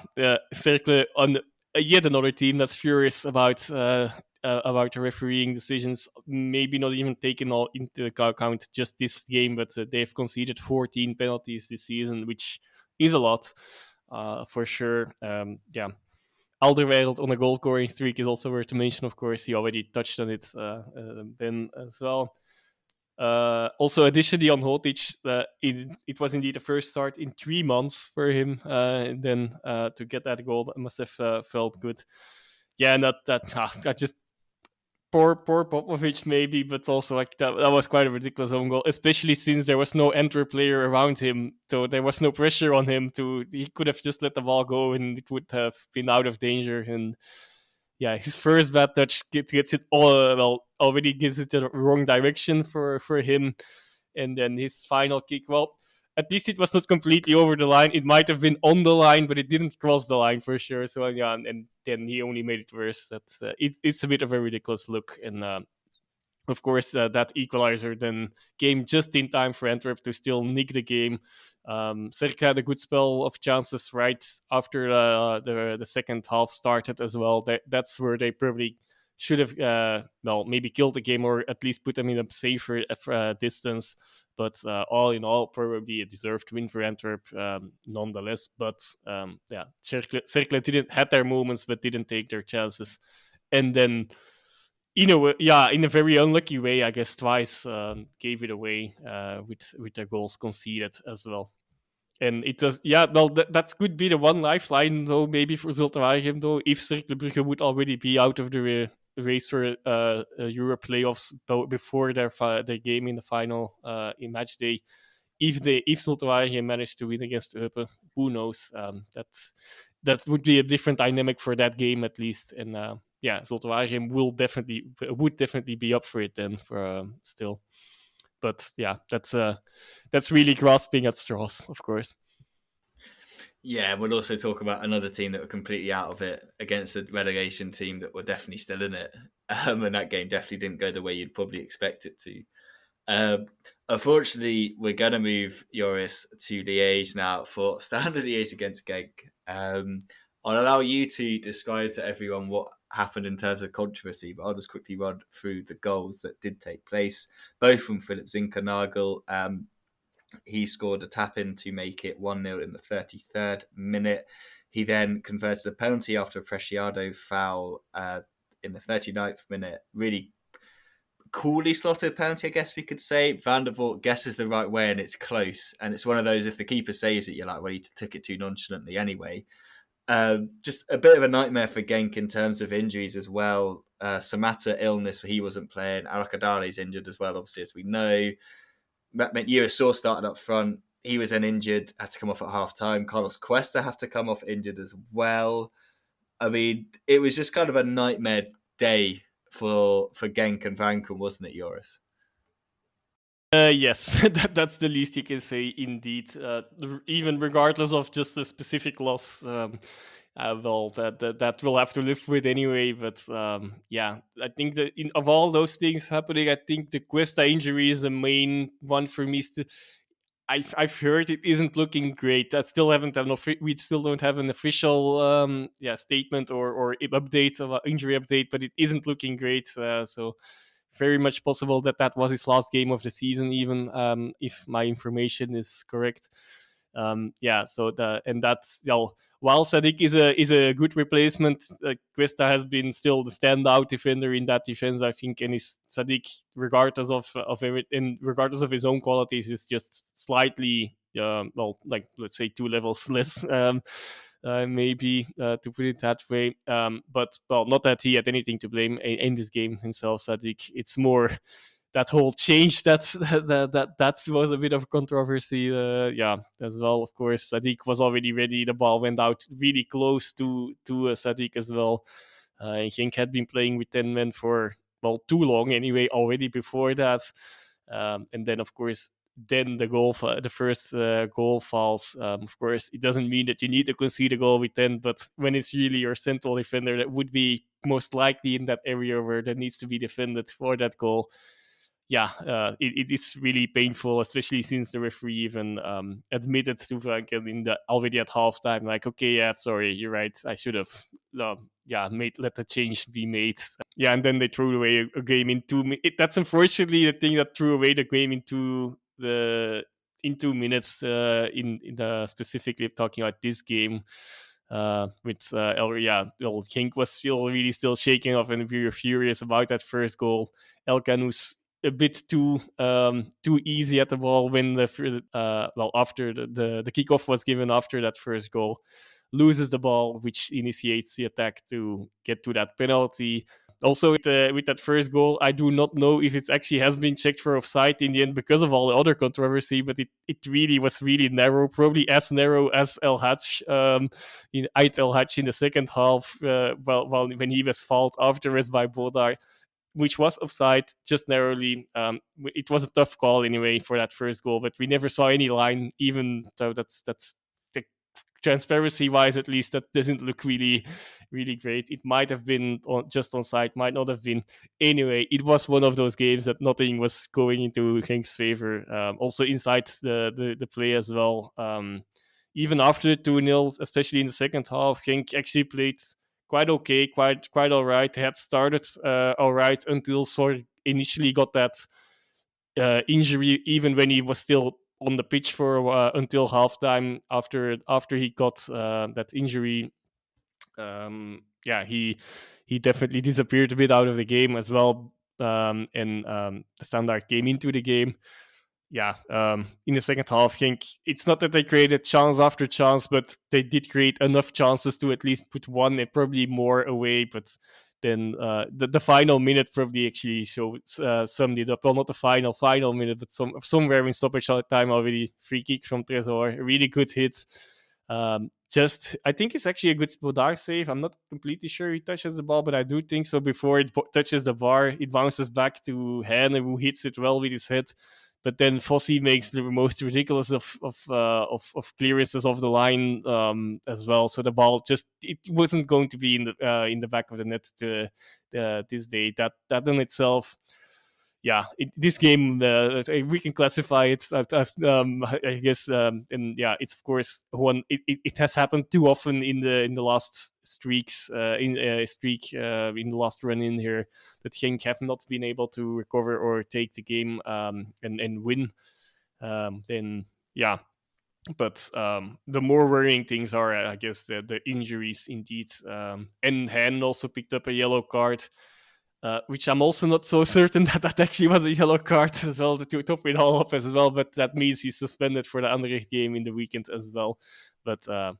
Cercle on yet another team that's furious about the refereeing decisions. Maybe not even taking all into account just this game, but they've conceded 14 penalties this season, which is a lot for sure. Alderweireld on a goal scoring streak is also worth to mention, of course. He already touched on it, Ben, as well. Also, additionally on Hotic, it was indeed the first start in 3 months for him. And then to get that goal, must have felt good. Yeah, and that just poor Popovic maybe, but also like that was quite a ridiculous own goal, especially since there was no Antwerp player around him, so there was no pressure on him. He could have just let the ball go and it would have been out of danger. And yeah, his first bad touch gets it already gives it the wrong direction for him. And then his final kick, at least it was not completely over the line. It might have been on the line, but it didn't cross the line for sure. So yeah, and then he only made it worse. It's a bit of a ridiculous look. And of course, that equalizer then came just in time for Antwerp to still nick the game. Cercle had a good spell of chances right after the second half started as well. That's where they probably should have maybe killed the game or at least put them in a safer distance. But all in all, probably a deserved win for Antwerp nonetheless. But Cercle had their moments but didn't take their chances. And then in a very unlucky way, I guess twice gave it away with their goals conceded as well. And it does, that could be the one lifeline, though, maybe for Zulte-Waregem, though, if Cercle Brugge would already be out of the race for Europe playoffs before their game in the final in match day. If Zulte-Waregem managed to win against Eupen, who knows? That would be a different dynamic for that game at least. And Zulte-Waregem would definitely be up for it then for still. But yeah, that's really grasping at straws, of course. Yeah, we'll also talk about another team that were completely out of it against a relegation team that were definitely still in it. And that game definitely didn't go the way you'd probably expect it to. Unfortunately, we're going to move Joris to Liège now for Standard Liège against Genk. I'll allow you to describe to everyone what happened in terms of controversy, but I'll just quickly run through the goals that did take place, both from Philip Zinkernagel. He scored a tap-in to make it 1-0 in the 33rd minute. He then converted a penalty after a Preciado foul in the 39th minute. Really coolly slotted penalty, I guess we could say. Van der Voort guesses the right way and it's close. And it's one of those, if the keeper saves it, you're like, well, he took it too nonchalantly anyway. Just a bit of a nightmare for Genk in terms of injuries as well. Samata illness, he wasn't playing. Arakadale's injured as well, obviously, as we know. That meant Joris started up front. He was then injured, had to come off at half-time. Carlos Cuesta had to come off injured as well. I mean, it was just kind of a nightmare day for Genk and Vancouver, wasn't it, Joris? Yes, that's the least you can say, indeed. Even regardless of just a specific loss, that we'll have to live with anyway. But I think that of all those things happening, I think the Cuesta injury is the main one for me. I've heard it isn't looking great. We still don't have an official statement or update of injury update, but it isn't looking great. So very much possible that was his last game of the season, even if my information is correct. So that's while Sadiq is a good replacement, Cuesta has been still the standout defender in that defense, I think, and is Sadiq, regardless of everything, regardless of his own qualities, is just slightly let's say 2 levels less. Maybe to put it that way, but not that he had anything to blame in this game himself, Sadiq. It's more that whole change that was a bit of controversy, as well. Of course, Sadiq was already ready. The ball went out really close to Sadiq as well. Genk had been playing with 10 men for too long anyway already before that, and then of course. Then the first goal falls. Of course, it doesn't mean that you need to concede a goal with 10, but when it's really your central defender that would be most likely in that area where that needs to be defended for that goal, it is really painful, especially since the referee even admitted to Franken already at halftime, like, okay, yeah, sorry, you're right, I should have let the change be made. And then they threw away a game in 2 minutes. That's unfortunately the thing that threw away the game in 2 minutes. Specifically talking about this game. With Genk was still shaking off, and we were furious about that first goal. Elkanous a bit too easy at the ball when after the kickoff was given after that first goal, loses the ball, which initiates the attack to get to that penalty. Also, with that first goal, I do not know if it actually has been checked for offside in the end because of all the other controversy, but it really was really narrow, probably as narrow as El Hadj, Ait El Hadj in the second half, when he was fouled afterwards by Bodar, which was offside just narrowly. It was a tough call anyway for that first goal, but we never saw any line, even though that's transparency-wise, at least, that doesn't look really, really great. It might have been just on side, might not have been. Anyway, it was one of those games that nothing was going into Genk's favor. Also inside the play as well. Even after the 2-0, especially in the second half, Genk actually played quite okay, quite all right. They had started all right until Sor initially got that injury, even when he was still on the pitch for until halftime. After he got that injury, he definitely disappeared a bit out of the game as well. And the Standard came into the game. In the second half, I think it's not that they created chance after chance, but they did create enough chances to at least put one and probably more away. But then the final minute probably actually summed it up. Well, not the final minute, but somewhere in stoppage time already. Free kick from Trésor, a really good hit. I think it's actually a good Bodar save. I'm not completely sure he touches the ball, but I do think so. Before it touches the bar, it bounces back to Hane, who hits it well with his head. But then Fossi makes the most ridiculous of clearances off the line as well. So the ball it wasn't going to be in the back of the net this day. That in itself, this game we can classify it. I guess, and it's of course one. It has happened too often in the last streaks, in the last run in here, that Genk have not been able to recover or take the game and win. But the more worrying things are, I guess, the injuries indeed. And Han also picked up a yellow card. Which I'm also not so certain that actually was a yellow card as well, to top it all up as well. But that means he's suspended for the Anderlecht game in the weekend as well. But and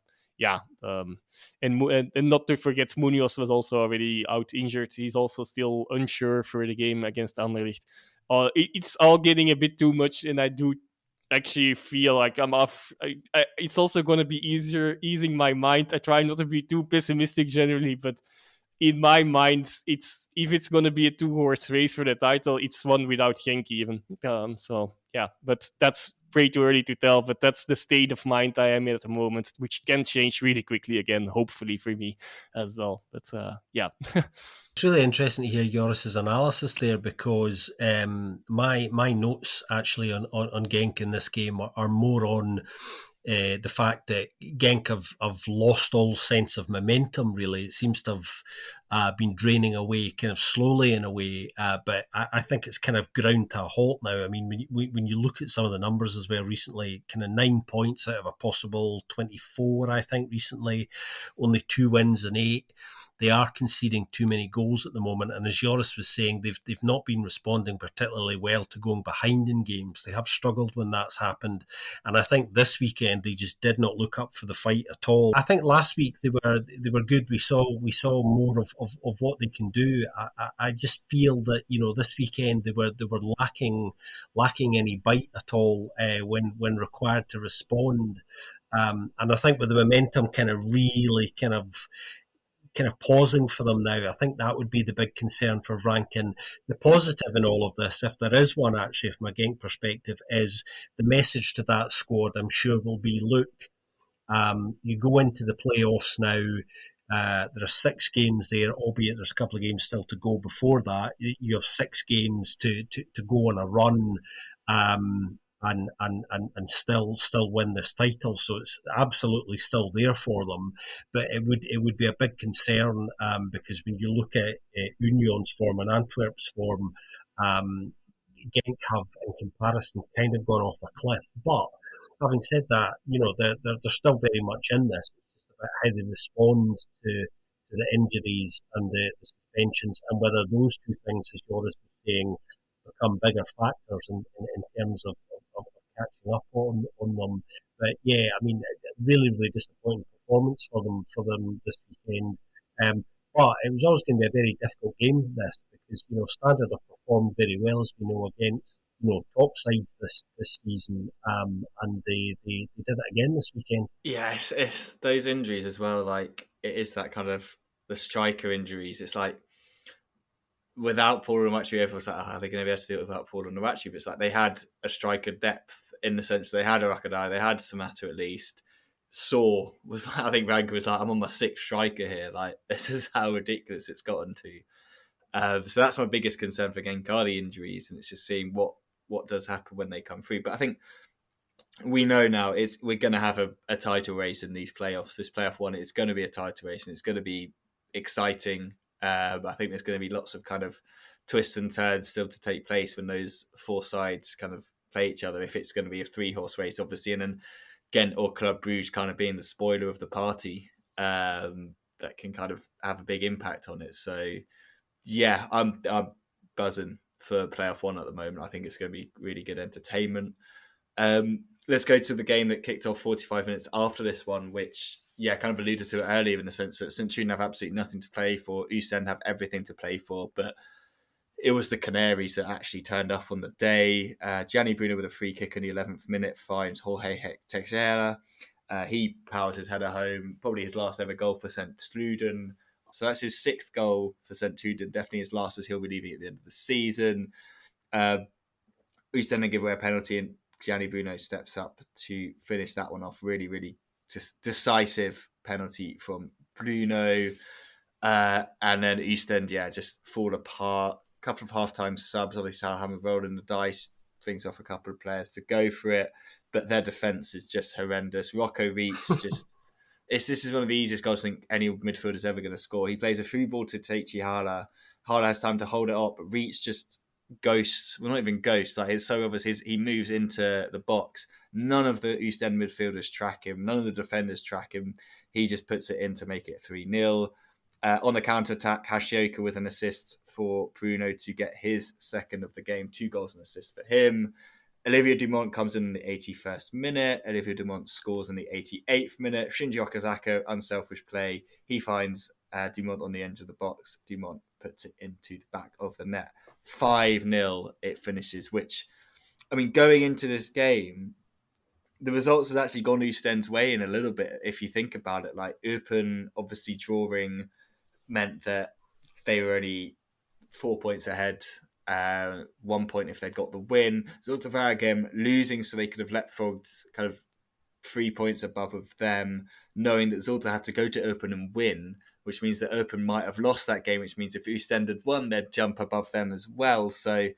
not to forget, Munoz was also already out injured. He's also still unsure for the game against Anderlecht. It's all getting a bit too much, and I do actually feel like I'm off. It's also going to be easing my mind. I try not to be too pessimistic generally, but in my mind, if it's going to be a 2-horse race for the title, it's one without Genk even. But that's way too early to tell. But that's the state of mind I am in at the moment, which can change really quickly again, hopefully for me as well. But It's really interesting to hear Joris's analysis there, because my notes actually on Genk in this game are more on the fact that Genk have lost all sense of momentum, really. It seems to have been draining away kind of slowly in a way, but I think it's kind of ground to a halt now. I mean, when you look at some of the numbers as well recently, kind of 9 points out of a possible 24, I think, recently, only 2 wins and 8. They are conceding too many goals at the moment, and as Joris was saying, they've not been responding particularly well to going behind in games. They have struggled when that's happened, and I think this weekend they just did not look up for the fight at all. I think last week they were good. We saw more of what they can do. I just feel that this weekend they were lacking any bite at all when required to respond. And I think with the momentum kind of really kind of pausing for them now, I think that would be the big concern for Rankin. The positive in all of this, if there is one actually from a Genk perspective, is the message to that squad, I'm sure, will be, look, you go into the playoffs now, there are 6 games there, albeit there's a couple of games still to go before that. You have 6 games to go on a run, and still win this title. So it's absolutely still there for them. But it would be a big concern, because when you look at Union's form and Antwerp's form, Genk have, in comparison, kind of gone off a cliff. But having said that, they're still very much in this. It's just about how they respond to the injuries and the suspensions, and whether those two things, as Joris was saying, become bigger factors in terms of catching up on them. But yeah, I mean, really, really disappointing performance for them this weekend. But it was always going to be a very difficult game, this, because Standard have performed very well, as we know, against top sides this season, and they did it again this weekend. Yeah, it's those injuries as well. Like, it is that kind of the striker injuries. It's like, without Paul Onuachu, everyone's like, are they going to be able to do it without Paul Onuachu? But it's like they had a striker depth in the sense they had Arakadai, they had Samatta at least. Saw was like, I think Rankin was like, I'm on my 6th striker here. Like, this is how ridiculous it's gotten to. So that's my biggest concern for Genk, are the injuries, and it's just seeing what does happen when they come through. But I think we know now we're going to have a title race in these playoffs. This playoff one, it's going to be a title race, and it's going to be exciting. I think there's going to be lots of kind of twists and turns still to take place when those 4 sides kind of play each other. If it's going to be a 3-horse race, obviously, and then Gent or Club Brugge kind of being the spoiler of the party, that can kind of have a big impact on it. So yeah, I'm buzzing for playoff 1 at the moment. I think it's going to be really good entertainment. Let's go to the game that kicked off 45 minutes after this one, which, yeah, kind of alluded to it earlier in the sense that St. Truiden have absolutely nothing to play for. Oostende have everything to play for, but it was the Canaries that actually turned up on the day. Gianni Bruno with a free kick in the 11th minute finds Jorge Teixeira. He powers his header home, probably his last ever goal for St. Truiden. So that's his 6th goal for St. Truiden, definitely his last, as he'll be leaving at the end of the season. Oostende give away a penalty, and Gianni Bruno steps up to finish that one off. Really, really just decisive penalty from Bruno. And then Oostende, just fall apart. A couple of half-time subs, obviously Southampton rolling the dice, brings off a couple of players to go for it, but their defence is just horrendous. Rocco Reach this is one of the easiest goals I think any midfielder is ever going to score. He plays a through ball to Teichi Hala. Hala has time to hold it up, but Reach just ghosts. Well, not even ghosts. Like, it's so obvious. He moves into the box. None of the Oostende midfielders track him. None of the defenders track him. He just puts it in to make it 3-0. On the counter-attack, Hashioka with an assist for Bruno to get his 2nd of the game. 2 goals and assists for him. Olivier Dumont comes in the 81st minute. Olivier Dumont scores in the 88th minute. Shinji Okazako, unselfish play. He finds Dumont on the edge of the box. Dumont puts it into the back of the net. 5-0 it finishes, which, I mean, going into this game, the results has actually gone Oostende's way in a little bit, if you think about it. Like, Eupen obviously drawing meant that they were only 4 points ahead, 1 point if they'd got the win. Zulte-Waregem losing, so they could have leapfrogged kind of 3 points above of them, knowing that Zulte had to go to Eupen and win, which means that Eupen might have lost that game, which means if Oostende had won, they'd jump above them as well. So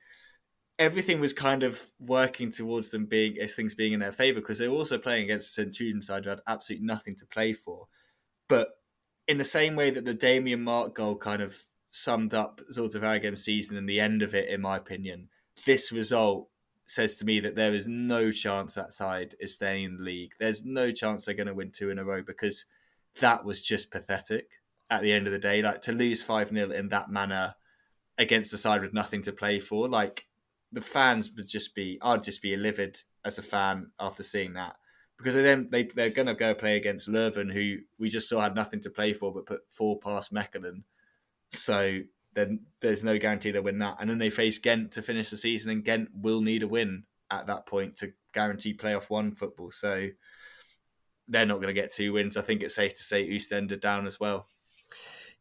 everything was kind of working towards them being things being in their favour, because they were also playing against a Centurion side who had absolutely nothing to play for. But in the same way that the Damien Mark goal kind of summed up Zulte-Waregem's season and the end of it, in my opinion, this result says to me that there is no chance that side is staying in the league. There's no chance they're going to win 2 in a row, because that was just pathetic at the end of the day. Like, to lose 5-0 in that manner against a side with nothing to play for, like, the fans would just be, I'd just be livid as a fan after seeing that. Because then they're going to go play against Leuven, who we just saw had nothing to play for but put 4 past Mechelen. So then there's no guarantee they'll win that. And then they face Gent to finish the season, and Gent will need a win at that point to guarantee playoff 1 football. So they're not going to get 2 wins. I think it's safe to say Oostende are down as well.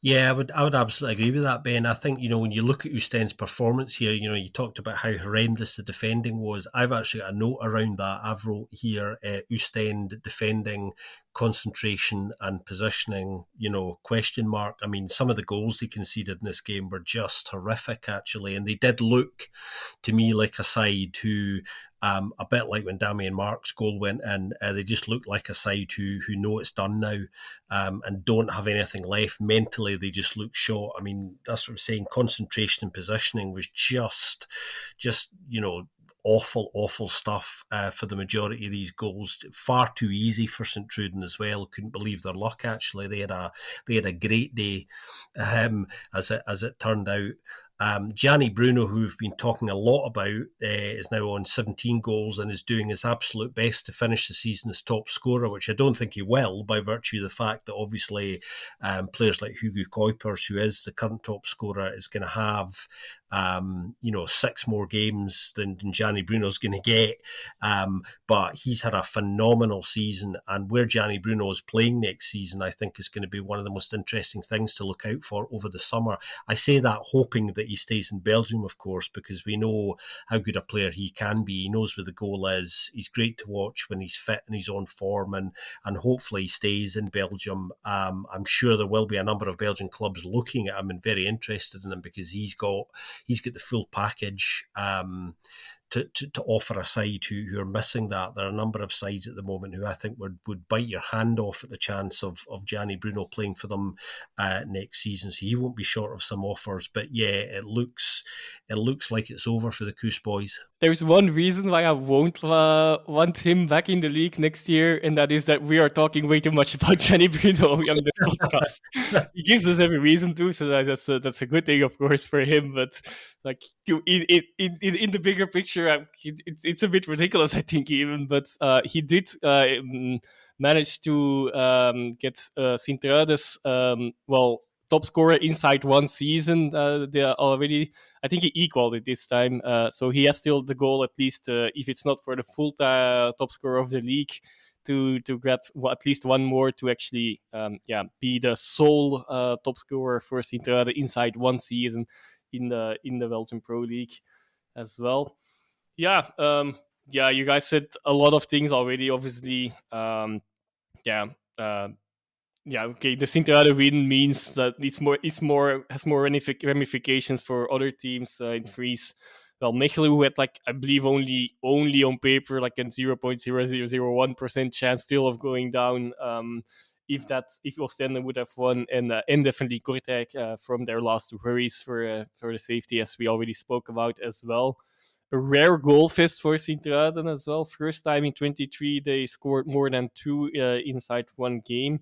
Yeah, I would absolutely agree with that, Ben. I think, when you look at Oostende's performance here, you talked about how horrendous the defending was. I've actually got a note around that. I've wrote here, Oostende defending, concentration and positioning, question mark. I mean, some of the goals they conceded in this game were just horrific, actually. And they did look to me like a side who, a bit like when Damien Mark's goal went in, they just look like a side who know it's done now, and don't have anything left. Mentally, they just look shot. I mean, that's what I'm saying. Concentration and positioning was just awful stuff for the majority of these goals. Far too easy for St Truden as well. Couldn't believe their luck, actually. They had a great day, as it turned out. Gianni Bruno, who we've been talking a lot about, is now on 17 goals and is doing his absolute best to finish the season as top scorer, which I don't think he will, by virtue of the fact that obviously players like Hugo Kuipers, who is the current top scorer, is going to have 6 more games than Gianni Bruno's going to get. But he's had a phenomenal season, and where Gianni Bruno is playing next season, I think is going to be one of the most interesting things to look out for over the summer. I say that hoping that he stays in Belgium, of course, because we know how good a player he can be. He knows where the goal is. He's great to watch when he's fit and he's on form, and hopefully he stays in Belgium. I'm sure there will be a number of Belgian clubs looking at him and very interested in him, because he's got the full package to offer a side who are missing that. There are a number of sides at the moment who I think would bite your hand off at the chance of Gianni Bruno playing for them next season. So he won't be short of some offers. But yeah, it looks like it's over for the Koos boys. There's one reason why I won't want him back in the league next year, and that is that we are talking way too much about Gianni Bruno on this podcast. He gives us every reason to, so that's a good thing, of course, for him. But like in the bigger picture, it's a bit ridiculous, I think, even. But he did manage to get Sint-Truiden's top scorer inside 1 season. They are already, I think he equaled it this time. So he has still the goal, at least if it's not for the full top scorer of the league, to grab at least 1 more to actually be the sole top scorer for Sint-Truiden inside 1 season in the Belgian Pro League as well. You guys said a lot of things already, obviously. Okay, the Sint-Truiden win means that has more ramifications for other teams in Fries. Well, Mechelen, who had I believe only on paper a 0.0001% chance still of going down, if Oostende would have won, and definitely Kortrijk from their last worries for the safety, as we already spoke about as well. A rare goal fest for Sint-Truiden as well. First time in 23 they scored more than 2 inside 1 game.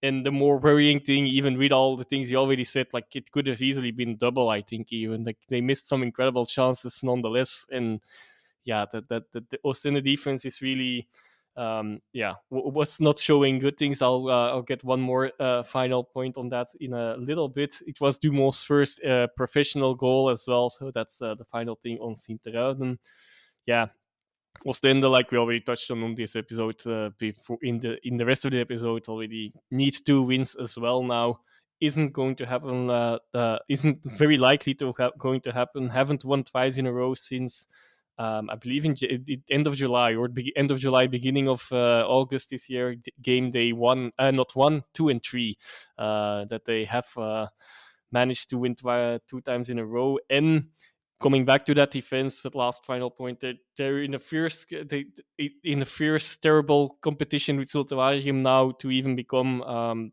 And the more worrying thing, even with all the things you already said, it could have easily been double, I think, even. They missed some incredible chances nonetheless. And the Oostende defense is really, was not showing good things. I'll get one more final point on that in a little bit. It was Dumont's first professional goal as well. So that's the final thing on Sint-Truiden. Yeah. Oostende, like we already touched on this episode, before in the rest of the episode, already needs 2 wins as well now. Isn't going to happen. Isn't very likely going to happen. Haven't won twice in a row since I believe in end of July or end of July, beginning of August this year. Game day 2 and 3 that they have managed to win 2 times in a row. And coming back to that defense, that last final point, they're in the first terrible competition with Zulte-Waregem now to even become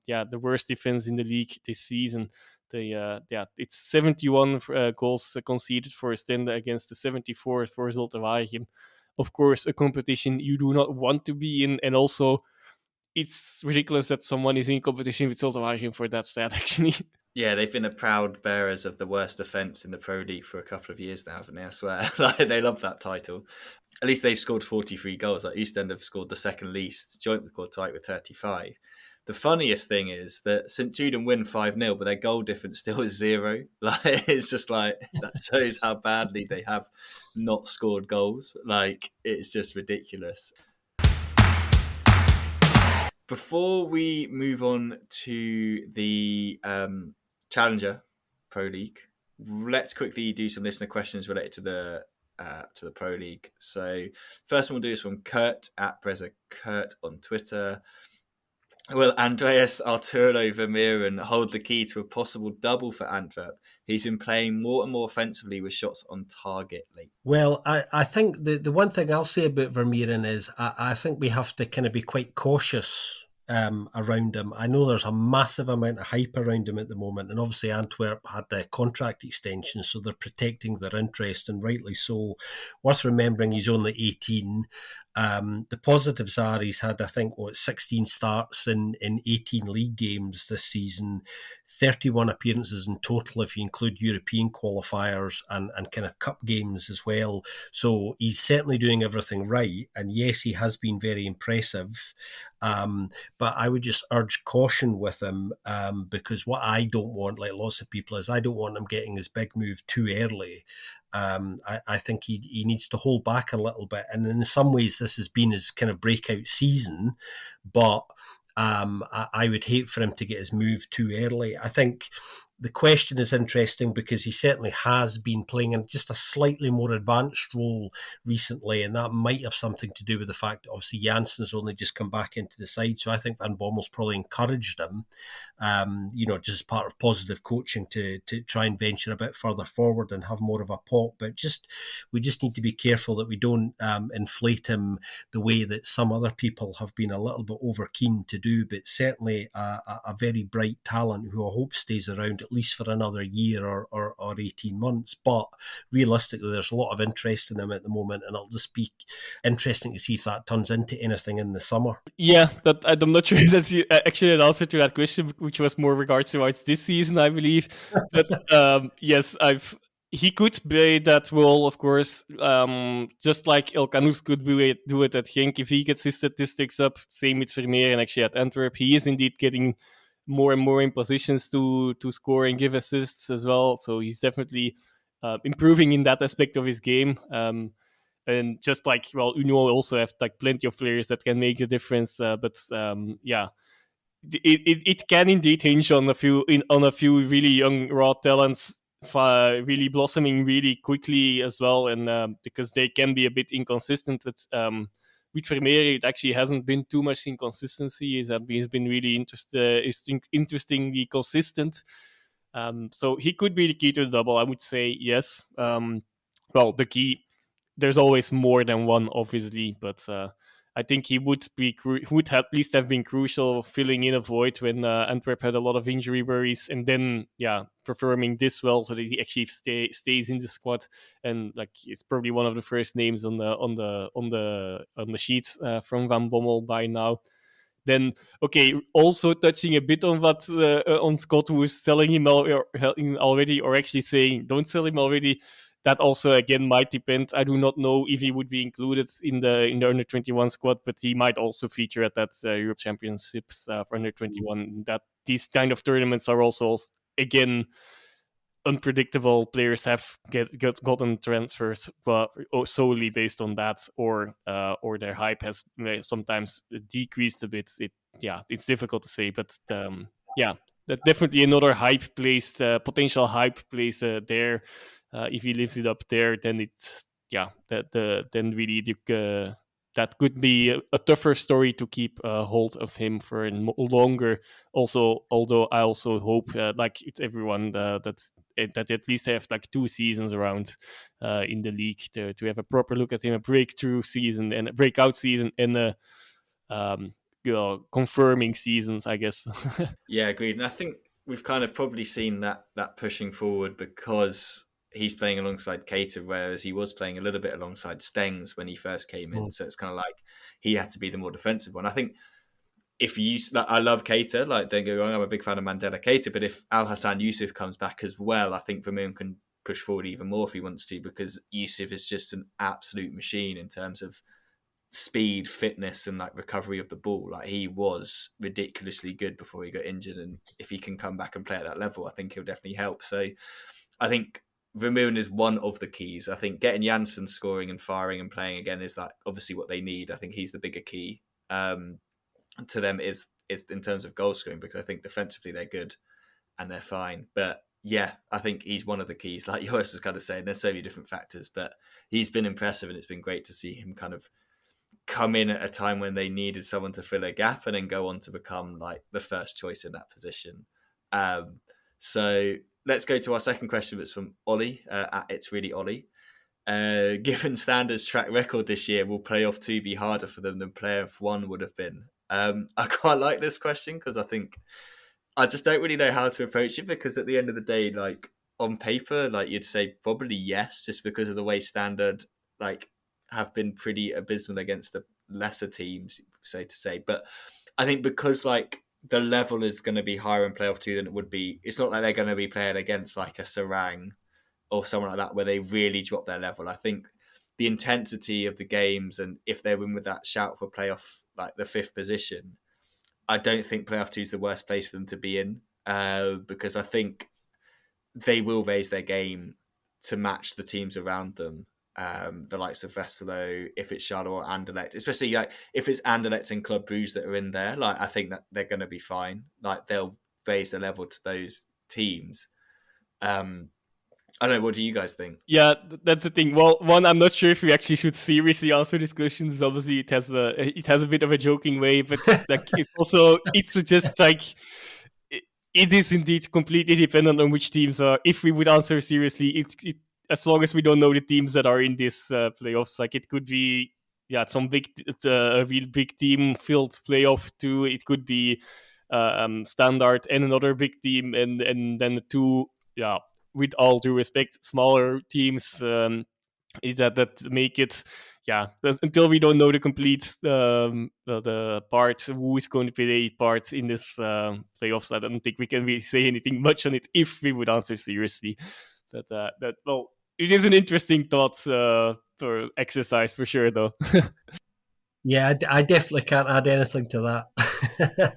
the worst defense in the league this season. It's 71 goals conceded for Oostende against the 74 for Zulte-Waregem. Of course, a competition you do not want to be in, and also it's ridiculous that someone is in competition with Zulte-Waregem for that stat, actually. Yeah, they've been the proud bearers of the worst defence in the Pro League for a couple of years now, haven't they? I swear. Like, they love that title. At least they've scored 43 goals. Like, Oostende have scored the second least, joint record tight with 35. The funniest thing is that St. Julian win 5-0, but their goal difference still is 0. Like, it's just like, that shows how badly they have not scored goals. Like, it's just ridiculous. Before we move on to the Challenger Pro League, let's quickly do some listener questions related to the Pro League. So first one we'll do is from Kurt at Breza Kurt on Twitter. Will Andreas Arturo Vermeeren hold the key to a possible double for Antwerp? He's been playing more and more offensively with shots on target lately. Well, I think the one thing I'll say about Vermeeren is I think we have to kind of be quite cautious around him. I know there's a massive amount of hype around him at the moment, and obviously Antwerp had a contract extension, so they're protecting their interest, and rightly so. Worth remembering, he's only 18. The positives are he's had, I think, 16 starts in 18 league games this season, 31 appearances in total if you include European qualifiers and kind of cup games as well. So he's certainly doing everything right. And yes, he has been very impressive. But I would just urge caution with him because what I don't want, like lots of people, is I don't want him getting his big move too early. I think he needs to hold back a little bit. And in some ways, this has been his kind of breakout season. But I would hate for him to get his move too early. I think the question is interesting because he certainly has been playing in just a slightly more advanced role recently, and that might have something to do with the fact that obviously Jansen's only just come back into the side. So I think Van Bommel's probably encouraged him, just as part of positive coaching to try and venture a bit further forward and have more of a pop. But we just need to be careful that we don't inflate him the way that some other people have been a little bit over keen to do. But certainly a very bright talent who I hope stays around at least for another year or 18 months. But realistically, there's a lot of interest in him at the moment, and it'll just be interesting to see if that turns into anything in the summer. Yeah, but I'm not sure if that's actually an answer to that question, which was more regards towards this season, I believe. But yes, he could play that role, of course, just like Elkanous could do it at Genk if he gets his statistics up. Same with Vermeer, and actually at Antwerp, he is indeed getting more and more in positions to score and give assists as well. So he's definitely improving in that aspect of his game. And just like, Uno also have like plenty of players that can make a difference. But it can indeed hinge on a few really young raw talents really blossoming really quickly as well, and because they can be a bit inconsistent. With Vermeer, it actually hasn't been too much inconsistency. He's been really interestingly consistent. So he could be the key to the double. I would say yes. The key, there's always more than one, obviously, but I think he would at least have been crucial filling in a void when Antwerp had a lot of injury worries, and then performing this well so that he actually stays in the squad, and like it's probably one of the first names on the sheets from Van Bommel by now. Then also touching a bit on what on Scott was telling him already, or actually saying don't sell him already. That also, again, might depend. I do not know if he would be included in the under 21 squad, but he might also feature at that Europe Championships for under 21. That these kind of tournaments are also, again, unpredictable. Players have gotten transfers solely based on that, or their hype has sometimes decreased a bit. It's difficult to say, but that definitely another potential hype plays there. If he lives it up there, then it's then really that could be a tougher story to keep hold of him for longer. Also, although I also hope, like everyone, that that at least have like 2 seasons around in the league to have a proper look at him, a breakthrough season and a breakout season, and a confirming seasons, I guess. Yeah, agreed. And I think we've kind of probably seen that pushing forward because he's playing alongside Keita, whereas he was playing a little bit alongside Stengs when he first came in. So it's kind of like he had to be the more defensive one. I think if you, like, I love Keita, like, don't get me wrong, I'm a big fan of Mandela Keita, but if Al Hassan Yusuf comes back as well, I think Vermeeren can push forward even more if he wants to, because Yusuf is just an absolute machine in terms of speed, fitness, and like recovery of the ball. Like, he was ridiculously good before he got injured, and if he can come back and play at that level, I think he'll definitely help. So I think Vermeeren is one of the keys. I think getting Janssen scoring and firing and playing again is like obviously what they need. I think he's the bigger key to them is in terms of goal scoring, because I think defensively they're good and they're fine. But yeah, I think he's one of the keys. Like Joris was kind of saying, there's so many different factors, but he's been impressive, and it's been great to see him kind of come in at a time when they needed someone to fill a gap and then go on to become like the first choice in that position. So let's go to our second question. It's from Ollie at It's Really Ollie. Given Standard's track record this year, will playoff 2 be harder for them than playoff 1 would have been? I quite like this question because I think I just don't really know how to approach it, because at the end of the day, like on paper, like you'd say probably yes, just because of the way Standard like have been pretty abysmal against the lesser teams, so to say. But I think because like the level is going to be higher in playoff 2 than it would be, it's not like they're going to be playing against like a Seraing or someone like that where they really drop their level. I think the intensity of the games, and if they win with that shout for playoff, like the 5th position, I don't think playoff 2 is the worst place for them to be in, because I think they will raise their game to match the teams around them, the likes of Westerlo, if it's Charleroi or Anderlecht, especially like if it's Anderlecht and Club Brugge that are in there. Like, I think that they're going to be fine. Like, they'll raise the level to those teams. I don't know, what do you guys think? Yeah, that's the thing. Well, one, I'm not sure if we actually should seriously answer this question, because obviously it has a bit of a joking way, but like it's just like it is indeed completely dependent on which teams are. If we would answer seriously, it as long as we don't know the teams that are in this playoffs, like it could be some a real big team filled playoff too. It could be Standard and another big team, and then the two with all due respect, smaller teams that make it, until we don't know the complete the part, who is going to play parts in this playoffs, I don't think we can really say anything much on it if we would answer seriously. Well, it is an interesting thought for exercise for sure, though. Yeah, I definitely can't add anything to that.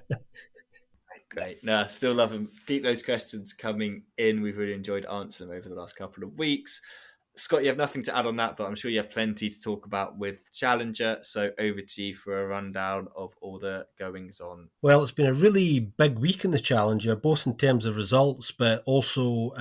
Great. No, still love them. Keep those questions coming in. We've really enjoyed answering them over the last couple of weeks. Scott, you have nothing to add on that, but I'm sure you have plenty to talk about with Challenger. So over to you for a rundown of all the goings on. Well, it's been a really big week in the Challenger, both in terms of results, but also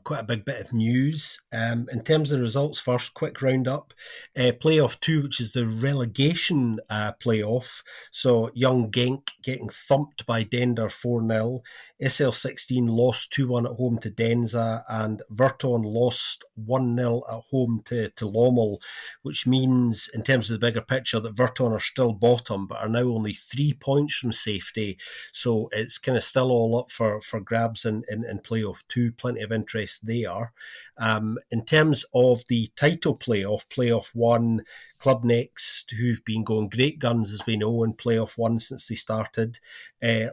quite a big bit of news. In terms of results, first, quick roundup. Playoff 2, which is the relegation playoff. So Young Genk getting thumped by Dender 4-0. SL16 lost 2-1 at home to Denza, and Verton lost 1-0 at home to Lommel, which means, in terms of the bigger picture, that Verton are still bottom, but are now only 3 points from safety. So it's kind of still all up for grabs in playoff 2. Plenty of interest there. In terms of the title playoff 1, Club Next, who've been going great guns, as we know, in playoff 1 since they started,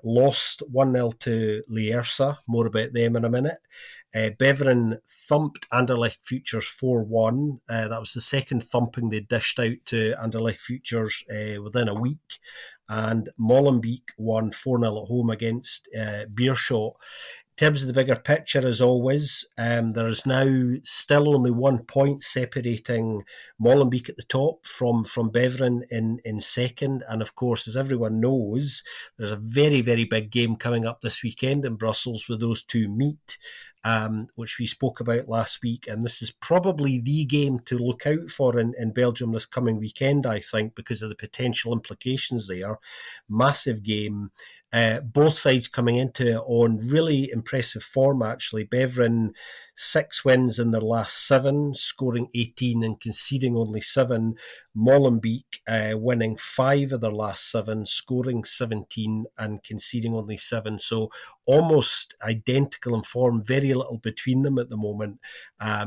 lost 1-0 to Lierse. More about them in a minute. Beveren thumped Anderlecht Futures 4-1. That was the second thumping they dished out to Anderlecht Futures within a week. And Molenbeek won 4-0 at home against Beerschot. In terms of the bigger picture, as always, there is now still only 1 point separating Molenbeek at the top from Beveren in second. And of course, as everyone knows, there's a very, very big game coming up this weekend in Brussels where those two meet, which we spoke about last week. And this is probably the game to look out for in Belgium this coming weekend, I think, because of the potential implications there. Massive game. Both sides coming into it on really impressive form, actually. Beveren, 6 wins in their last 7, scoring 18 and conceding only 7. Molenbeek winning 5 of their last 7, scoring 17 and conceding only 7. So almost identical in form, very little between them at the moment.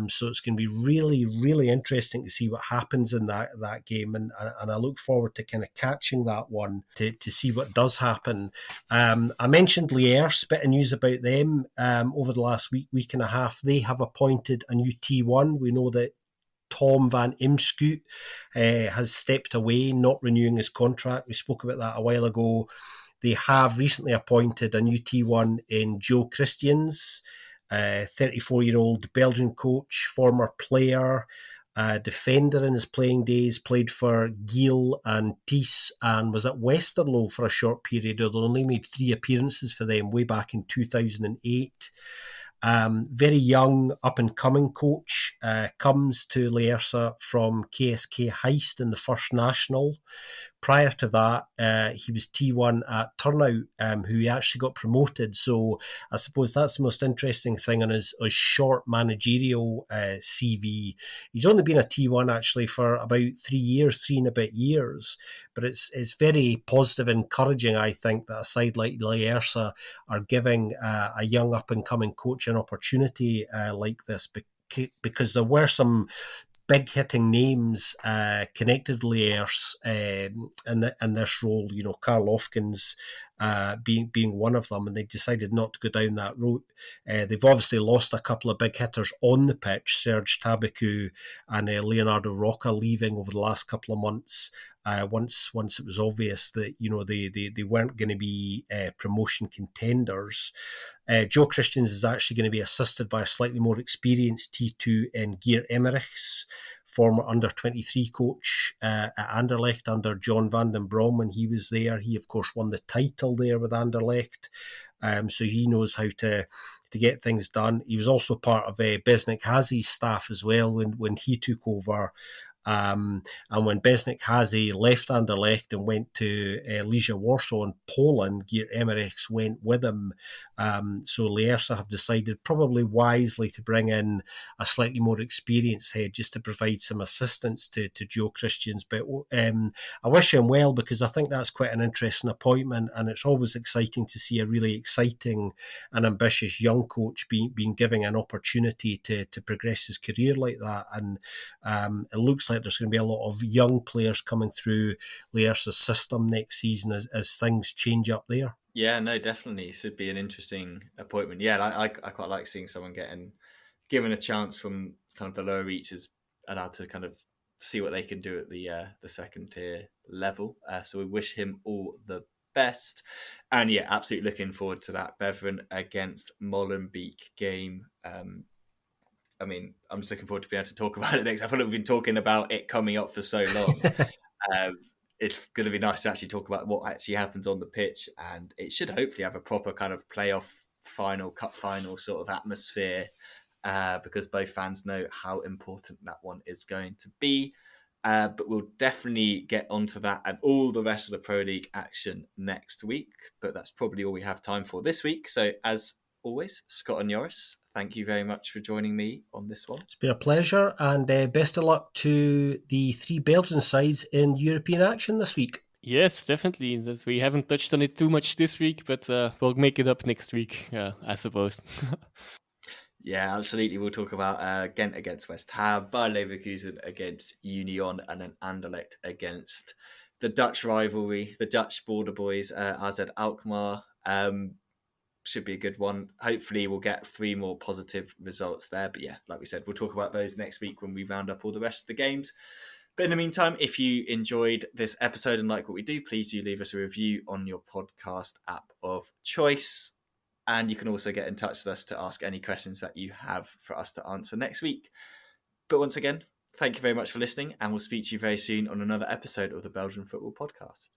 So it's going to be really, really interesting to see what happens in that game. And I look forward to kind of catching that one to see what does happen. I mentioned Lierse, bit of news about them over the last week and a half. They have appointed a new T1. We know that Tom van Imschoot has stepped away, not renewing his contract. We spoke about that a while ago. They have recently appointed a new T1 in Joe Christians, 34-year-old Belgian coach, former player, defender in his playing days, played for Giel and Thies, and was at Westerlo for a short period, although only made 3 appearances for them way back in 2008. Very young, up-and-coming coach, comes to Lierse from KSK Heist in the First National. Prior to that, he was T1 at Turnout, who he actually got promoted. So I suppose that's the most interesting thing on his short managerial CV. He's only been a T1 actually for about 3 and a bit years, but it's very positive and encouraging, I think, that a side like Lierse are giving a young up-and-coming coach an opportunity like this, because there were some big hitting names connected to Lierse in this role, Carl Ofkins being one of them, and they decided not to go down that route. They've obviously lost a couple of big hitters on the pitch, Serge Tabakou and Leonardo Rocca leaving over the last couple of months. Once it was obvious that they weren't going to be promotion contenders. Joe Christians is actually going to be assisted by a slightly more experienced T2 in Geert Emmerichs, former under-23 coach at Anderlecht under John van den Brom when he was there. He, of course, won the title there with Anderlecht. So he knows how to get things done. He was also part of Besnik Hazi's staff as well when he took over. And when Besnik Hazy left Anderlecht and went to Legia Warsaw in Poland, Geert Emmerichs went with him. So Lierse have decided, probably wisely, to bring in a slightly more experienced head just to provide some assistance to Joe Christians. But I wish him well, because I think that's quite an interesting appointment, and it's always exciting to see a really exciting and ambitious young coach being given an opportunity to progress his career like that. And it looks like there's going to be a lot of young players coming through Lierse's system next season as things change up there. Yeah, no, definitely. It should be an interesting appointment. Yeah, I quite like seeing someone given a chance from kind of the lower reaches, allowed to kind of see what they can do at the second tier level. So we wish him all the best. And yeah, absolutely looking forward to that Beveren against Molenbeek game. I mean, I'm just looking forward to being able to talk about it next. I feel like we've been talking about it coming up for so long. It's going to be nice to actually talk about what actually happens on the pitch, and it should hopefully have a proper kind of playoff final, cup final sort of atmosphere, because both fans know how important that one is going to be. But we'll definitely get onto that and all the rest of the Pro League action next week. But that's probably all we have time for this week. So as always, Scott and Joris, thank you very much for joining me on this one. It's been a pleasure, and best of luck to the 3 Belgian sides in European action this week. Yes, definitely. We haven't touched on it too much this week, but we'll make it up next week, I suppose. Yeah, absolutely. We'll talk about Gent against West Ham, Bayer Leverkusen against Union, and then Anderlecht against the Dutch rivalry, the Dutch border boys, AZ Alkmaar. Should be a good one. Hopefully we'll get 3 more positive results there. But yeah, like we said, we'll talk about those next week when we round up all the rest of the games. But in the meantime, if you enjoyed this episode and like what we do, please do leave us a review on your podcast app of choice. And you can also get in touch with us to ask any questions that you have for us to answer next week. But once again, thank you very much for listening, and we'll speak to you very soon on another episode of the Belgian Football Podcast.